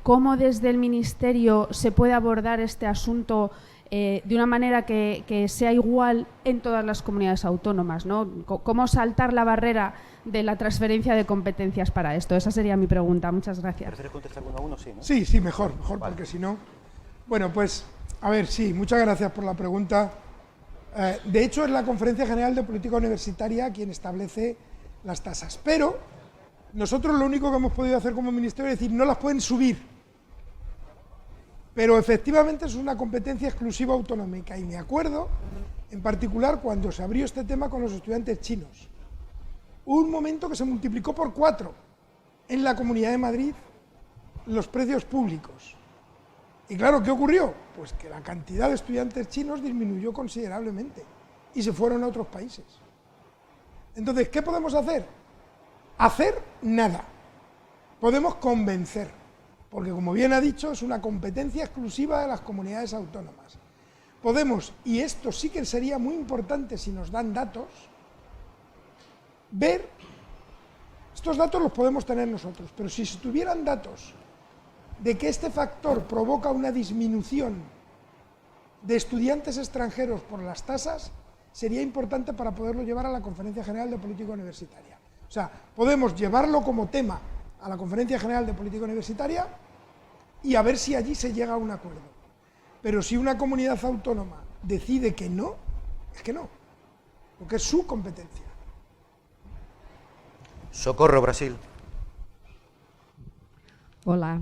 cómo desde el Ministerio se puede abordar este asunto de una manera que sea igual en todas las comunidades autónomas, ¿no? ¿Cómo saltar la barrera de la transferencia de competencias para esto? Esa sería mi pregunta. Muchas gracias. ¿Prefieres contestar uno a uno? Sí, ¿no? Sí, mejor, Vale. porque si no... Bueno, pues, a ver, sí, muchas gracias por la pregunta. De hecho, es la Conferencia General de Política Universitaria quien establece las tasas. Pero nosotros lo único que hemos podido hacer como Ministerio es decir, no las pueden subir. Pero efectivamente es una competencia exclusiva autonómica. Y me acuerdo, en particular, cuando se abrió este tema con los estudiantes chinos. Hubo un momento que se multiplicó por 4 en la Comunidad de Madrid los precios públicos. Y claro, ¿qué ocurrió? Pues que la cantidad de estudiantes chinos disminuyó considerablemente y se fueron a otros países. Entonces, ¿qué podemos hacer? Hacer nada. Podemos convencer, porque como bien ha dicho, es una competencia exclusiva de las comunidades autónomas. Podemos, y esto sí que sería muy importante si nos dan datos, ver, estos datos los podemos tener nosotros, pero si se tuvieran datos de que este factor provoca una disminución de estudiantes extranjeros por las tasas, sería importante para poderlo llevar a la Conferencia General de Política Universitaria. O sea, podemos llevarlo como tema a la Conferencia General de Política Universitaria y a ver si allí se llega a un acuerdo. Pero si una comunidad autónoma decide que no, es que no, porque es su competencia. Socorro, Brasil. Olá,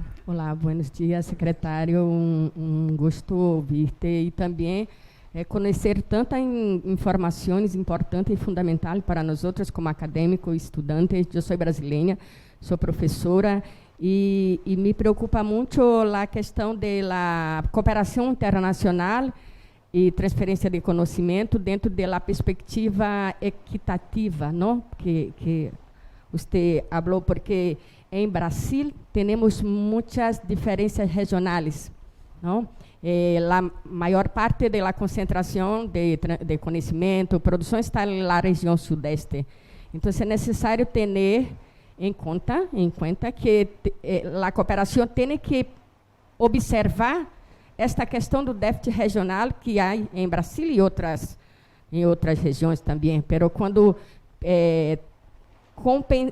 buenos dias, secretário, gosto ouvir-te e também conhecer tantas informações importantes e fundamentais para nós outros como acadêmicos e estudantes. Eu sou brasileira, sou professora e me preocupa muito a questão da cooperação internacional e transferência de conhecimento dentro da perspectiva equitativa, não? Que você falou, porque em Brasil temos muitas diferenças regionais, não? A maior parte da concentração de conhecimento, produção está na região sudeste. Então, é necessário ter em conta que a cooperação tem que observar esta questão do déficit regional que há em Brasil e em outras regiões também. Mas quando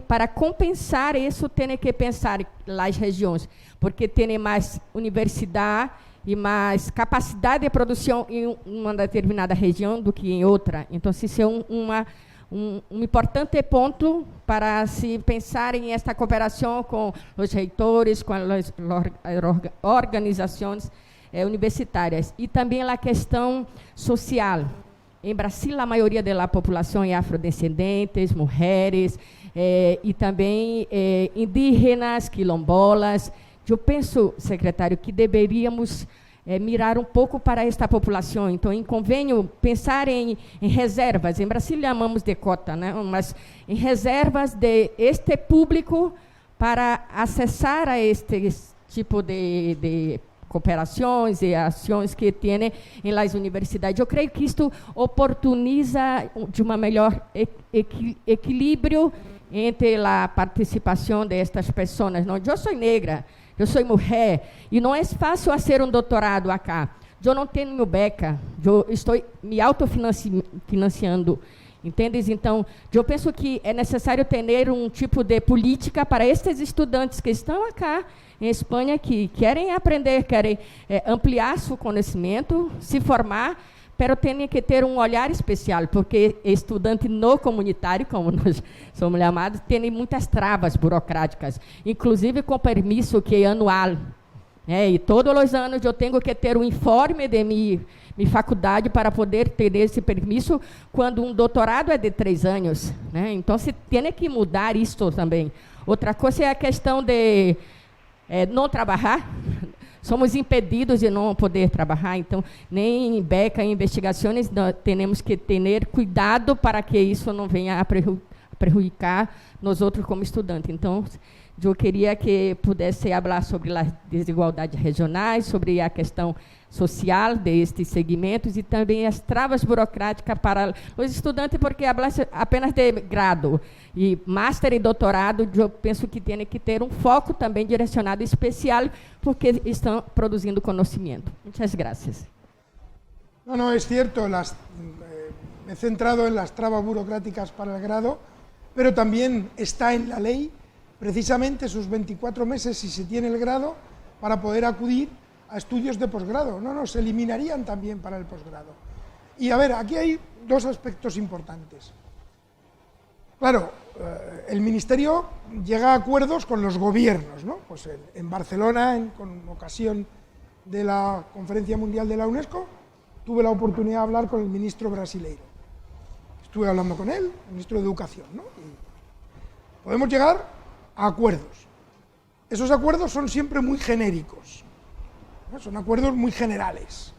para compensar isso, tem que pensar nas regiões, porque tem mais universidade e mais capacidade de produção em uma determinada região do que em outra. Então, isso é um importante ponto para se pensar em esta cooperação com os reitores, com as organizações universitárias. E também a questão social. Em Brasil, a maioria da população é afrodescendentes, mulheres, e também indígenas, quilombolas. Eu penso, secretário, que deveríamos mirar um pouco para esta população. Então, em convênio, pensar em reservas. Em Brasília, chamamos de cota, né? Mas em reservas de este público para acessar a este tipo de cooperações e ações que tem em las universidades. Eu creio que isto oportuniza de uma melhor equilíbrio entre a participação destas pessoas. Não, eu sou negra, eu sou mulher, e não é fácil fazer um doutorado acá. Eu não tenho beca, eu estou me autofinanciando, entendes? Então, eu penso que é necessário ter um tipo de política para estes estudantes que estão acá em Espanha, que querem aprender, querem ampliar seu conhecimento, se formar, mas tem que ter um olhar especial, porque estudante no comunitário, como nós somos chamados, tem muitas travas burocráticas, inclusive com permisso que é anual. E todos os anos eu tenho que ter um informe de minha faculdade para poder ter esse permisso, quando um doutorado é de 3 anos. Né? Então, se tem que mudar isso também. Outra coisa é a questão de não trabalhar. Somos impedidos de não poder trabalhar, então, nem em beca, em investigações, temos que ter cuidado para que isso não venha a prejudicar nós outros como estudantes. Então, eu queria que pudesse falar sobre as desigualdades regionais, sobre a questão social destes segmentos e também as travas burocráticas para os estudantes, porque apenas de grado e master e doutorado, eu penso que tem que ter um foco também direcionado especial, porque estão produzindo conhecimento. Muchas gracias. No, es cierto, me he centrado en las trabas burocráticas para el grado, pero también está en la ley precisamente esos 24 meses, si se tiene el grado, para poder acudir a estudios de posgrado. No, se eliminarían también para el posgrado. Y a ver, aquí hay 2 aspectos importantes. Claro, el Ministerio llega a acuerdos con los gobiernos, ¿no? Pues en Barcelona, con ocasión de la Conferencia Mundial de la UNESCO, tuve la oportunidad de hablar con el ministro brasileiro. Estuve hablando con él, ministro de Educación, ¿no? Y podemos llegar a acuerdos. Esos acuerdos son siempre muy genéricos, ¿no? Son acuerdos muy generales,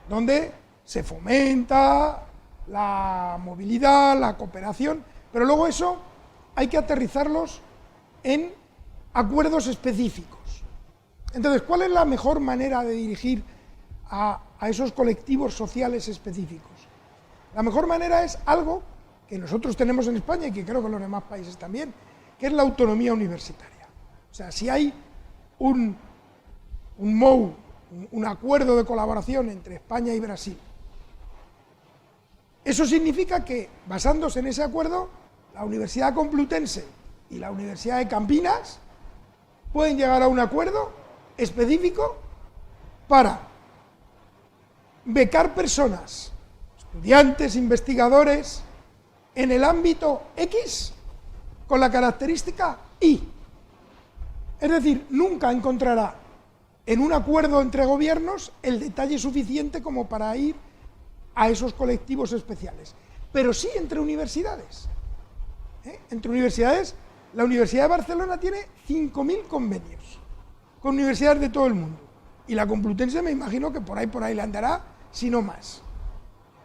donde se fomenta la movilidad, la cooperación, pero luego eso hay que aterrizarlos en acuerdos específicos. Entonces, ¿cuál es la mejor manera de dirigir a esos colectivos sociales específicos? La mejor manera es algo que nosotros tenemos en España y que creo que en los demás países también, que es la autonomía universitaria. O sea, si hay un MOU, un acuerdo de colaboración entre España y Brasil, eso significa que, basándose en ese acuerdo, la Universidad Complutense y la Universidad de Campinas pueden llegar a un acuerdo específico para becar personas, estudiantes, investigadores, en el ámbito X con la característica Y. Es decir, nunca encontrará en un acuerdo entre gobiernos el detalle suficiente como para ir a esos colectivos especiales, pero sí entre universidades. Entre universidades, la Universidad de Barcelona tiene 5.000 convenios con universidades de todo el mundo, y la Complutense me imagino que por ahí le andará, si no más.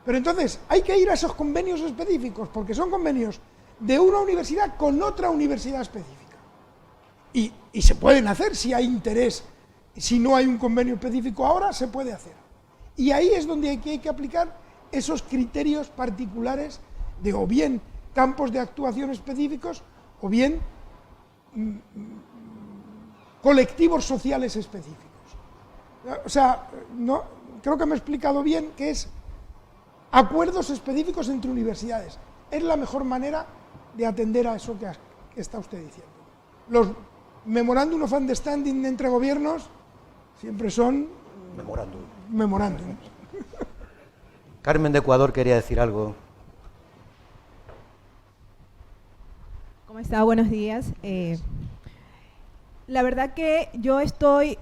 Pero entonces hay que ir a esos convenios específicos, porque son convenios de una universidad con otra universidad específica. Y se pueden hacer si hay interés. Si no hay un convenio específico ahora, se puede hacer. Y ahí es donde hay que aplicar esos criterios particulares de o bien campos de actuación específicos o bien colectivos sociales específicos. O sea, no, creo que me he explicado bien que es acuerdos específicos entre universidades. Es la mejor manera de atender a eso que está usted diciendo. Los memorándum of understanding entre gobiernos siempre son memorándum. Carmen de Ecuador quería decir algo. ¿Cómo está? Buenos días. La verdad que yo estoy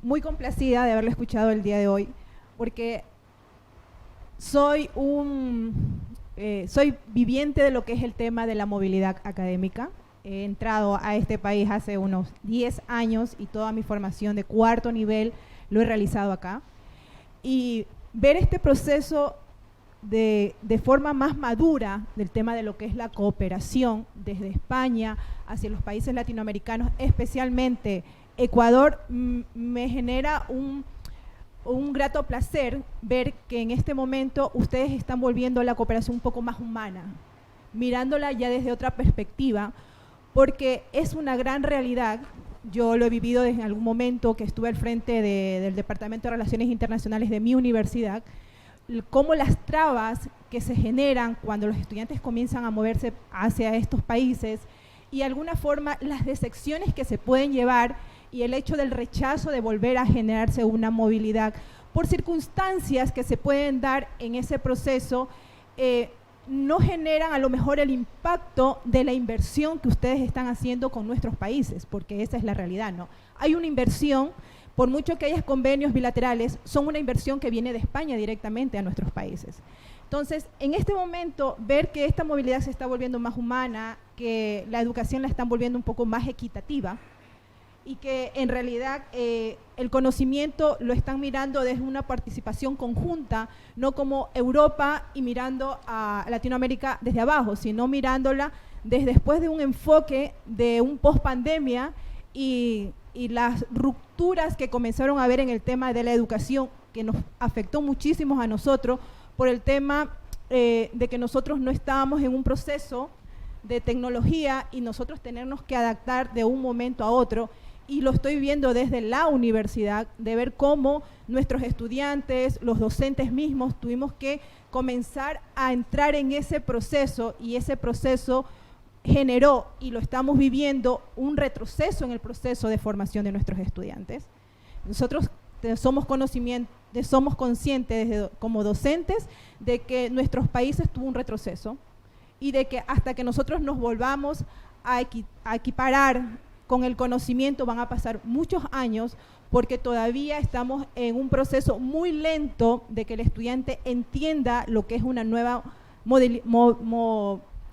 muy complacida de haberlo escuchado el día de hoy, porque soy viviente de lo que es el tema de la movilidad académica. He entrado a este país hace unos 10 años y toda mi formación de 4º nivel lo he realizado acá. Y ver este proceso de forma más madura del tema de lo que es la cooperación desde España hacia los países latinoamericanos, especialmente Ecuador, me genera un grato placer ver que en este momento ustedes están volviendo la cooperación un poco más humana, mirándola ya desde otra perspectiva, porque es una gran realidad. Yo lo he vivido desde algún momento que estuve al frente del Departamento de Relaciones Internacionales de mi universidad, cómo las trabas que se generan cuando los estudiantes comienzan a moverse hacia estos países y de alguna forma las decepciones que se pueden llevar y el hecho del rechazo de volver a generarse una movilidad por circunstancias que se pueden dar en ese proceso, no generan a lo mejor el impacto de la inversión que ustedes están haciendo con nuestros países, porque esa es la realidad, ¿no? Hay una inversión, por mucho que haya convenios bilaterales, son una inversión que viene de España directamente a nuestros países. Entonces, en este momento, ver que esta movilidad se está volviendo más humana, que la educación la están volviendo un poco más equitativa, y que en realidad el conocimiento lo están mirando desde una participación conjunta, no como Europa y mirando a Latinoamérica desde abajo, sino mirándola después de un enfoque de un post-pandemia y las rupturas que comenzaron a haber en el tema de la educación, que nos afectó muchísimo a nosotros por el tema de que nosotros no estábamos en un proceso de tecnología y nosotros tenernos que adaptar de un momento a otro. Y lo estoy viendo desde la universidad, de ver cómo nuestros estudiantes, los docentes mismos, tuvimos que comenzar a entrar en ese proceso, y ese proceso generó, y lo estamos viviendo, un retroceso en el proceso de formación de nuestros estudiantes. Nosotros somos conscientes como docentes de que nuestros países tuvo un retroceso y de que hasta que nosotros nos volvamos a equiparar con el conocimiento van a pasar muchos años, porque todavía estamos en un proceso muy lento de que el estudiante entienda lo que es una nueva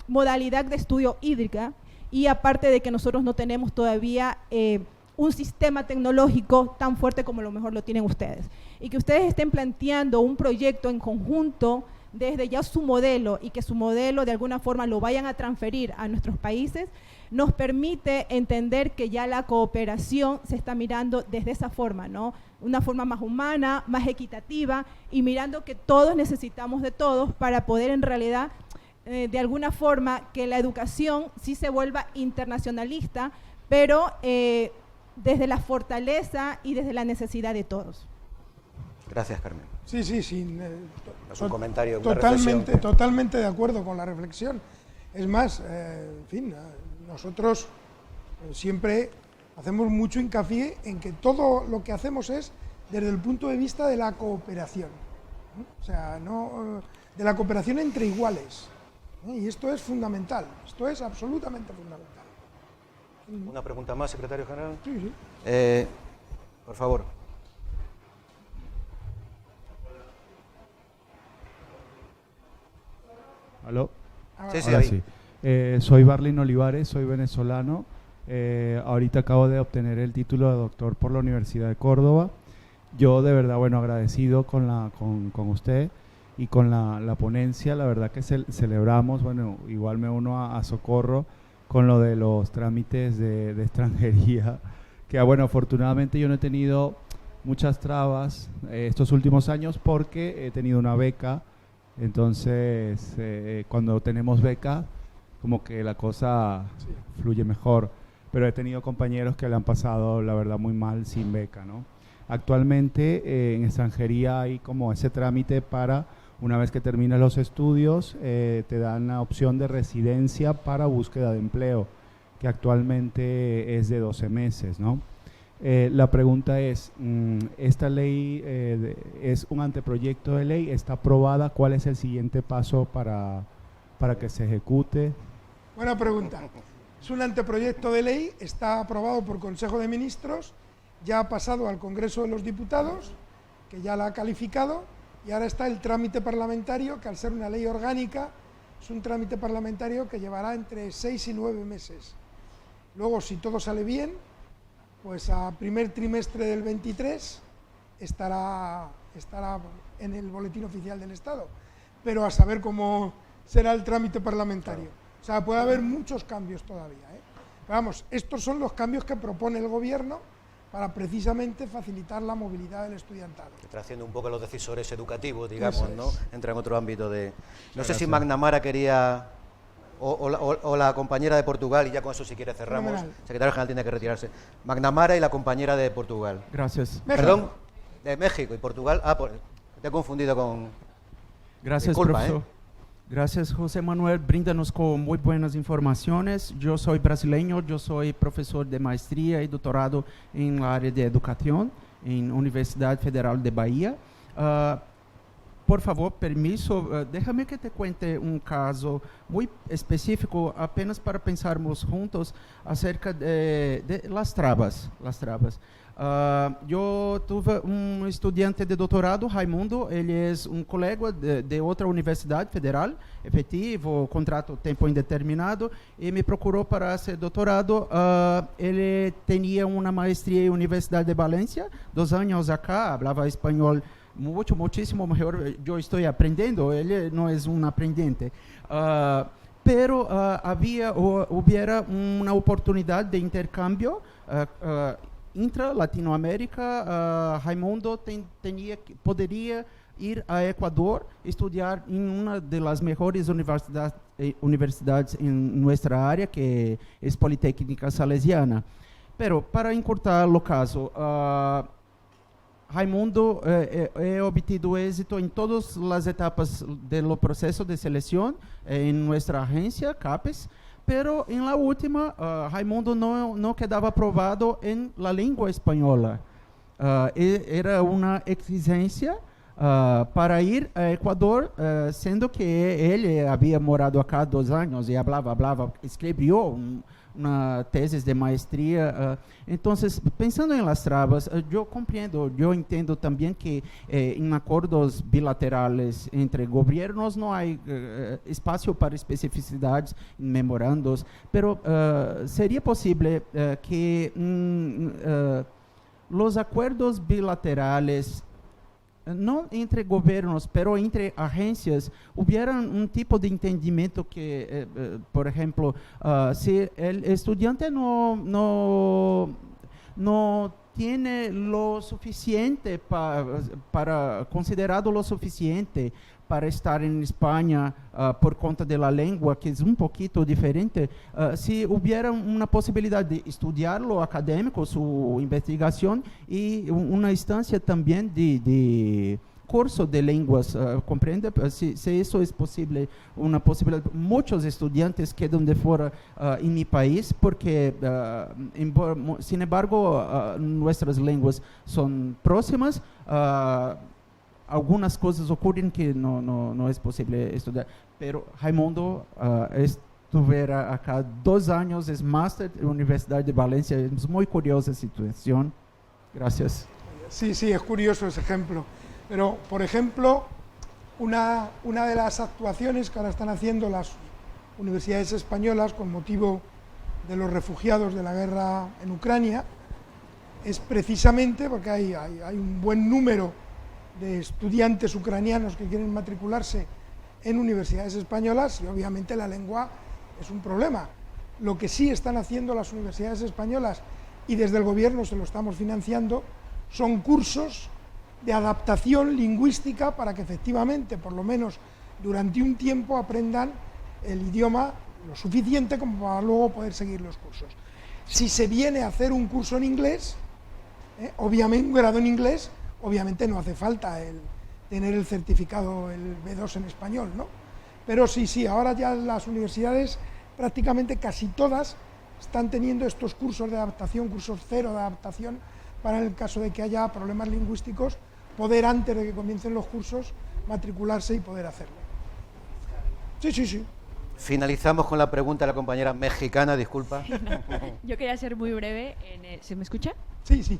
modalidad de estudio hídrica, y aparte de que nosotros no tenemos todavía un sistema tecnológico tan fuerte como a lo mejor lo tienen ustedes. Y que ustedes estén planteando un proyecto en conjunto desde ya su modelo, y que su modelo de alguna forma lo vayan a transferir a nuestros países, nos permite entender que ya la cooperación se está mirando desde esa forma, ¿no? Una forma más humana, más equitativa, y mirando que todos necesitamos de todos para poder en realidad, de alguna forma, que la educación sí se vuelva internacionalista, pero desde la fortaleza y desde la necesidad de todos. Gracias, Carmen. Sí, es un comentario, una reflexión. Totalmente de acuerdo con la reflexión. Es más, en fin, nosotros siempre hacemos mucho hincapié en que todo lo que hacemos es desde el punto de vista de la cooperación, ¿no? O sea, de la cooperación entre iguales, ¿no? Y esto es fundamental, esto es absolutamente fundamental. Una pregunta más, secretario general. Sí. Por favor. ¿Aló? Sí, Ahora sí. Soy Barlin Olivares, soy venezolano. Ahorita acabo de obtener el título de doctor por la Universidad de Córdoba. Yo de verdad, agradecido con usted y con la ponencia. La verdad que celebramos, igual me uno a Socorro con lo de los trámites de extranjería, que afortunadamente yo no he tenido muchas trabas estos últimos años porque he tenido una beca. Entonces, cuando tenemos beca, como que la cosa fluye mejor. Pero he tenido compañeros que le han pasado, la verdad, muy mal sin beca, ¿no? Actualmente, en extranjería hay como ese trámite para, una vez que terminas los estudios, te dan la opción de residencia para búsqueda de empleo, que actualmente es de 12 meses, ¿no? La pregunta es, ¿esta ley es un anteproyecto de ley? ¿Está aprobada? ¿Cuál es el siguiente paso para que se ejecute? Buena pregunta. Es un anteproyecto de ley, está aprobado por Consejo de Ministros, ya ha pasado al Congreso de los Diputados, que ya la ha calificado, y ahora está el trámite parlamentario, que al ser una ley orgánica, es un trámite parlamentario que llevará entre 6 y 9 meses. Luego, si todo sale bien, pues a primer trimestre del 23 estará en el Boletín Oficial del Estado, pero a saber cómo será el trámite parlamentario. O sea, puede haber muchos cambios todavía, ¿eh? Pero vamos, estos son los cambios que propone el Gobierno para precisamente facilitar la movilidad del estudiantado. Está haciendo un poco los decisores educativos, digamos, ¿no? Entra en otro ámbito de... No sé si Magnamara quería... O la compañera de Portugal, y ya con eso si quiere cerramos. El secretario general tiene que retirarse. Magnamara y la compañera de Portugal. Gracias. Perdón, de México y Portugal. Te he confundido con... Gracias, Disculpa, profesor. Gracias, José Manuel. Bríndanos con muy buenas informaciones. Yo soy brasileño, yo soy profesor de maestría y doctorado en la área de educación en Universidad Federal de Bahía. por favor, permiso, déjame que te cuente un caso muy específico, apenas para pensarmos juntos acerca de las trabas. Yo tuve un estudiante de doutorado, Raimundo, ele é um colega de outra universidade federal, efetivo, contrato tempo indeterminado, e me procurou para ser doutorado. Ele tinha uma maestria na Universidade de Valência, 2 anos acá, falava espanhol muchísimo mejor. Yo estoy aprendiendo, él no es un aprendiente. Pero hubiera una oportunidad de intercambio intra-Latinoamérica. Raimundo poderia ir a Ecuador, estudar em uma das melhores universidades em nossa área, que é Politécnica Salesiana. Pero, para encurtar o caso, Raimundo obtido êxito em todas as etapas do processo de seleção em nossa agência, CAPES, pero em la última, Raimundo não quedava aprovado em la língua espanhola. Era uma exigência para ir a Equador, sendo que ele havia morado acá 2 anos e falava, escreveu uma tese de maestria. Então, pensando em las trabas, eu entendo também que em acordos bilaterais entre governos não há espaço para especificidades em memorandos, pero seria possível que os acordos bilaterais, não entre governos, pero entre agências, hubiera um tipo de entendimento que, por exemplo, se o estudante não tiene lo suficiente para considerado lo suficiente para estar em Espanha por conta da língua, que é um pouquinho diferente, se hubiera uma possibilidade de estudar lo acadêmico, sua investigação, e uma instância também de curso de línguas, compreende? Se isso é possível, uma possibilidade. Muitos estudantes quedam de fora em meu país porque, sin embargo, nossas línguas são próximas. Algumas coisas ocorrem que não é possível estudar. Pero Raimundo estivera acá 2 anos, é máster na Universidade de Valência. É muito curiosa a situação. Gracias. Sí, es curioso ese ejemplo. Pero, por ejemplo, una de las actuaciones que ahora están haciendo las universidades españolas con motivo de los refugiados de la guerra en Ucrania es precisamente porque hay un buen número de estudiantes ucranianos que quieren matricularse en universidades españolas y obviamente la lengua es un problema. Lo que sí están haciendo las universidades españolas, y desde el gobierno se lo estamos financiando, son cursos de adaptación lingüística para que efectivamente, por lo menos durante un tiempo, aprendan el idioma lo suficiente como para luego poder seguir los cursos. Si se viene a hacer un curso en inglés, obviamente un grado en inglés, obviamente no hace falta tener el certificado, el B2 en español, ¿no? Pero sí, ahora ya las universidades, prácticamente casi todas, están teniendo estos cursos de adaptación, cursos 0 de adaptación, para en el caso de que haya problemas lingüísticos, poder antes de que comiencen los cursos, matricularse y poder hacerlo. Sí. Finalizamos con la pregunta de la compañera mexicana, disculpa. Yo quería ser muy breve. ¿Se me escucha? Sí.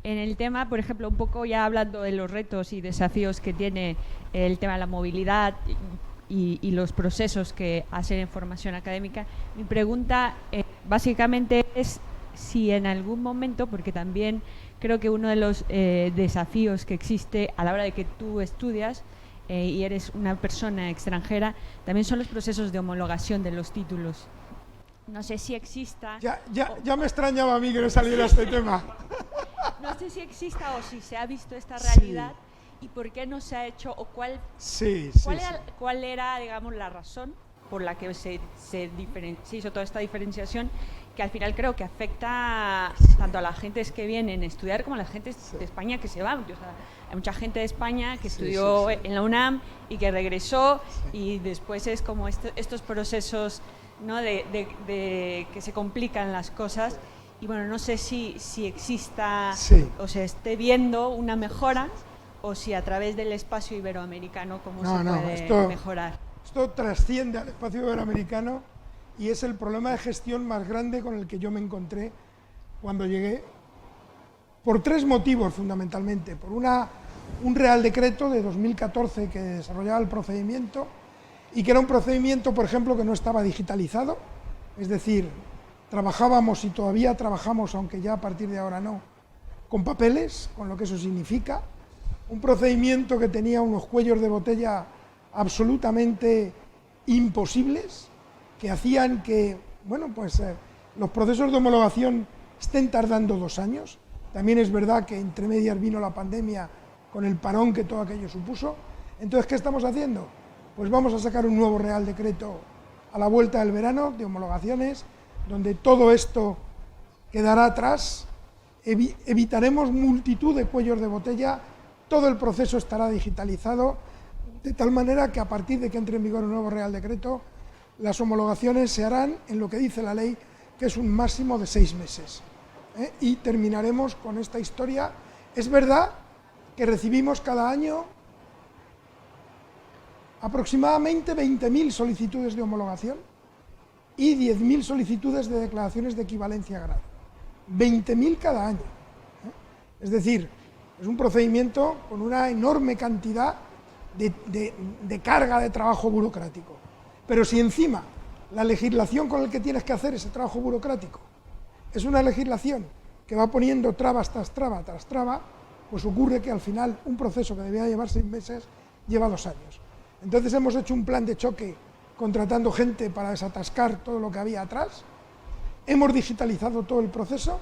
En el tema, por ejemplo, un poco ya hablando de los retos y desafíos que tiene el tema de la movilidad y los procesos que hacen en formación académica, mi pregunta básicamente es si en algún momento, porque también creo que uno de los desafíos que existe a la hora de que tú estudias y eres una persona extranjera, también son los procesos de homologación de los títulos. No sé si exista... Ya me extrañaba a mí que no saliera este tema. No sé si exista o si se ha visto esta realidad y por qué no se ha hecho o cuál era, digamos, la razón por la que se hizo toda esta diferenciación, que al final creo que afecta tanto a las gentes que vienen a estudiar como a las gentes de España que se van. O sea, hay mucha gente de España que estudió en la UNAM y que regresó y después es como estos procesos, ¿no? de que se complican las cosas. Y bueno, no sé si exista o se esté viendo una mejora o si a través del espacio iberoamericano, cómo se puede mejorar. Esto trasciende al espacio iberoamericano y es el problema de gestión más grande con el que yo me encontré cuando llegué, por 3 motivos fundamentalmente. Por un Real Decreto de 2014 que desarrollaba el procedimiento y que era un procedimiento, por ejemplo, que no estaba digitalizado, es decir, trabajábamos y todavía trabajamos, aunque ya a partir de ahora no, con papeles, con lo que eso significa, un procedimiento que tenía unos cuellos de botella absolutamente imposibles, que hacían que, bueno, pues los procesos de homologación estén tardando 2 años. También es verdad que entre medias vino la pandemia con el parón que todo aquello supuso. Entonces, ¿qué estamos haciendo? Pues vamos a sacar un nuevo Real Decreto a la vuelta del verano de homologaciones, donde todo esto quedará atrás, evitaremos multitud de cuellos de botella, todo el proceso estará digitalizado, de tal manera que a partir de que entre en vigor un nuevo Real Decreto, las homologaciones se harán en lo que dice la ley, que es un máximo de 6 meses. Y terminaremos con esta historia. Es verdad que recibimos cada año aproximadamente 20.000 solicitudes de homologación y 10.000 solicitudes de declaraciones de equivalencia a grado. 20.000 cada año. Es decir, es un procedimiento con una enorme cantidad de carga de trabajo burocrático. Pero si encima la legislación con la que tienes que hacer ese trabajo burocrático es una legislación que va poniendo traba tras traba, pues ocurre que al final un proceso que debía llevar 6 meses lleva 2 años. Entonces hemos hecho un plan de choque contratando gente para desatascar todo lo que había atrás, hemos digitalizado todo el proceso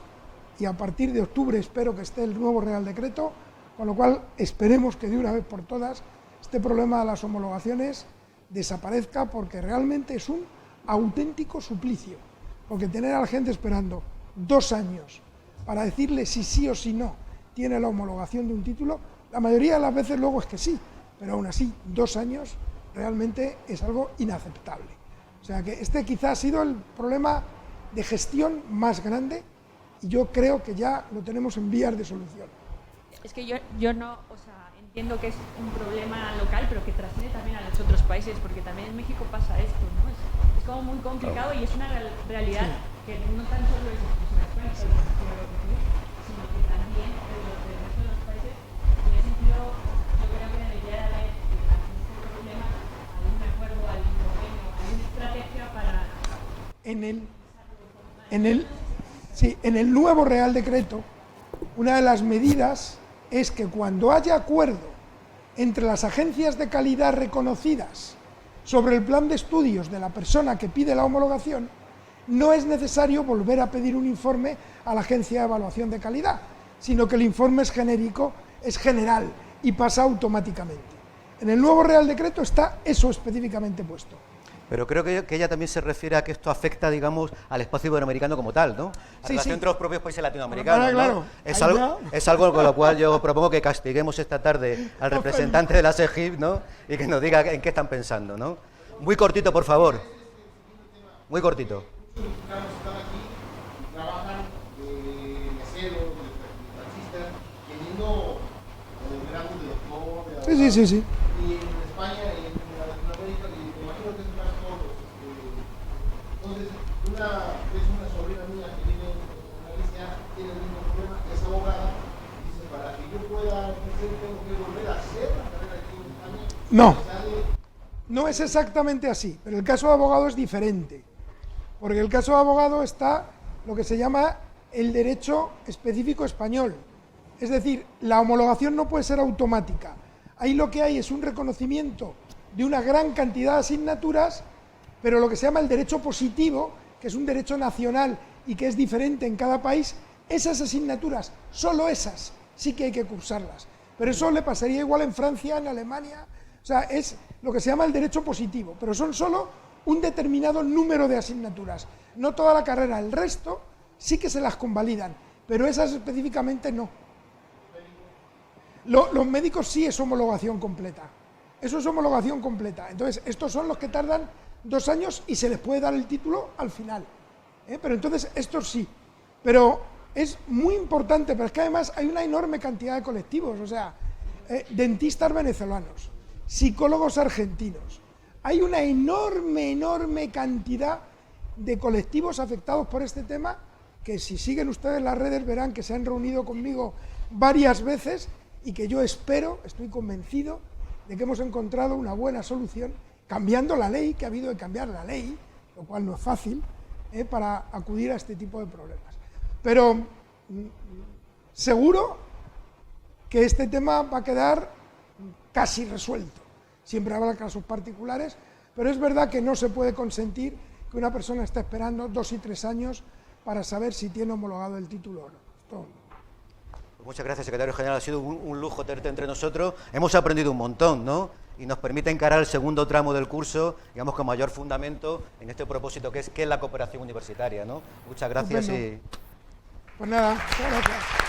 y a partir de octubre espero que esté el nuevo Real Decreto, con lo cual esperemos que de una vez por todas este problema de las homologaciones desaparezca, porque realmente es un auténtico suplicio, porque tener a la gente esperando 2 años para decirle si sí o si no tiene la homologación de un título, la mayoría de las veces luego es que sí, pero aún así 2 años realmente es algo inaceptable. O sea que este quizá ha sido el problema de gestión más grande y yo creo que ya lo tenemos en vías de solución. Es que yo no, o sea, entiendo que es un problema local, pero que trasciende también a los otros países, porque también en México pasa esto, ¿no? Es como muy complicado y es una realidad que no tan solo es exclusiva de España, sino que también el resto de los países. En ese sentido, yo creo que debería haber, ante este problema, algún acuerdo, algún convenio, alguna estrategia para... En el nuevo Real Decreto, una de las medidas es que cuando haya acuerdo entre las agencias de calidad reconocidas sobre el plan de estudios de la persona que pide la homologación, no es necesario volver a pedir un informe a la agencia de evaluación de calidad, sino que el informe es genérico, es general y pasa automáticamente. En el nuevo Real Decreto está eso específicamente puesto. Pero creo que ella también se refiere a que esto afecta, digamos, al espacio iberoamericano como tal, ¿no? La relación entre los propios países latinoamericanos, claro, ¿no? Es algo con lo cual yo propongo que castiguemos esta tarde al representante de la SEGIP, ¿no? Y que nos diga en qué están pensando, ¿no? Muy cortito, por favor. Muy cortito. Los mexicanos están aquí, trabajan de meseros, de taxistas, teniendo grados de doctor, Sí. Y en España, en Latinoamérica, y me imagino que es un caso todos. Entonces, es una sobrina mía que viene en Galicia, tiene el mismo problema, es abogada, y dice, para que yo pueda crecer tengo que volver a hacer la carrera aquí en España. No es exactamente así, pero el caso de abogado es diferente. Porque en el caso de abogado está lo que se llama el derecho específico español. Es decir, la homologación no puede ser automática. Ahí lo que hay es un reconocimiento de una gran cantidad de asignaturas, pero lo que se llama el derecho positivo, que es un derecho nacional y que es diferente en cada país, esas asignaturas, solo esas, sí que hay que cursarlas. Pero eso le pasaría igual en Francia, en Alemania. O sea, es lo que se llama el derecho positivo, pero son solo un determinado número de asignaturas, no toda la carrera, el resto sí que se las convalidan, pero esas específicamente no. Los médicos sí es homologación completa, eso es homologación completa, entonces estos son los que tardan 2 años y se les puede dar el título al final, pero entonces estos sí, pero es muy importante, pero es que además hay una enorme cantidad de colectivos, o sea, dentistas venezolanos, psicólogos argentinos. Hay una enorme cantidad de colectivos afectados por este tema que si siguen ustedes las redes verán que se han reunido conmigo varias veces y que yo espero, estoy convencido de que hemos encontrado una buena solución cambiando la ley, que ha habido que cambiar la ley, lo cual no es fácil, para acudir a este tipo de problemas. Pero seguro que este tema va a quedar casi resuelto. Siempre habrá casos particulares, pero es verdad que no se puede consentir que una persona esté esperando 2 y 3 años para saber si tiene homologado el título o no. Esto... Muchas gracias, secretario general. Ha sido un lujo tenerte entre nosotros. Hemos aprendido un montón, ¿no? Y nos permite encarar el segundo tramo del curso, digamos, con mayor fundamento en este propósito que es la cooperación universitaria, ¿no? Muchas gracias. Pues nada, muchas gracias.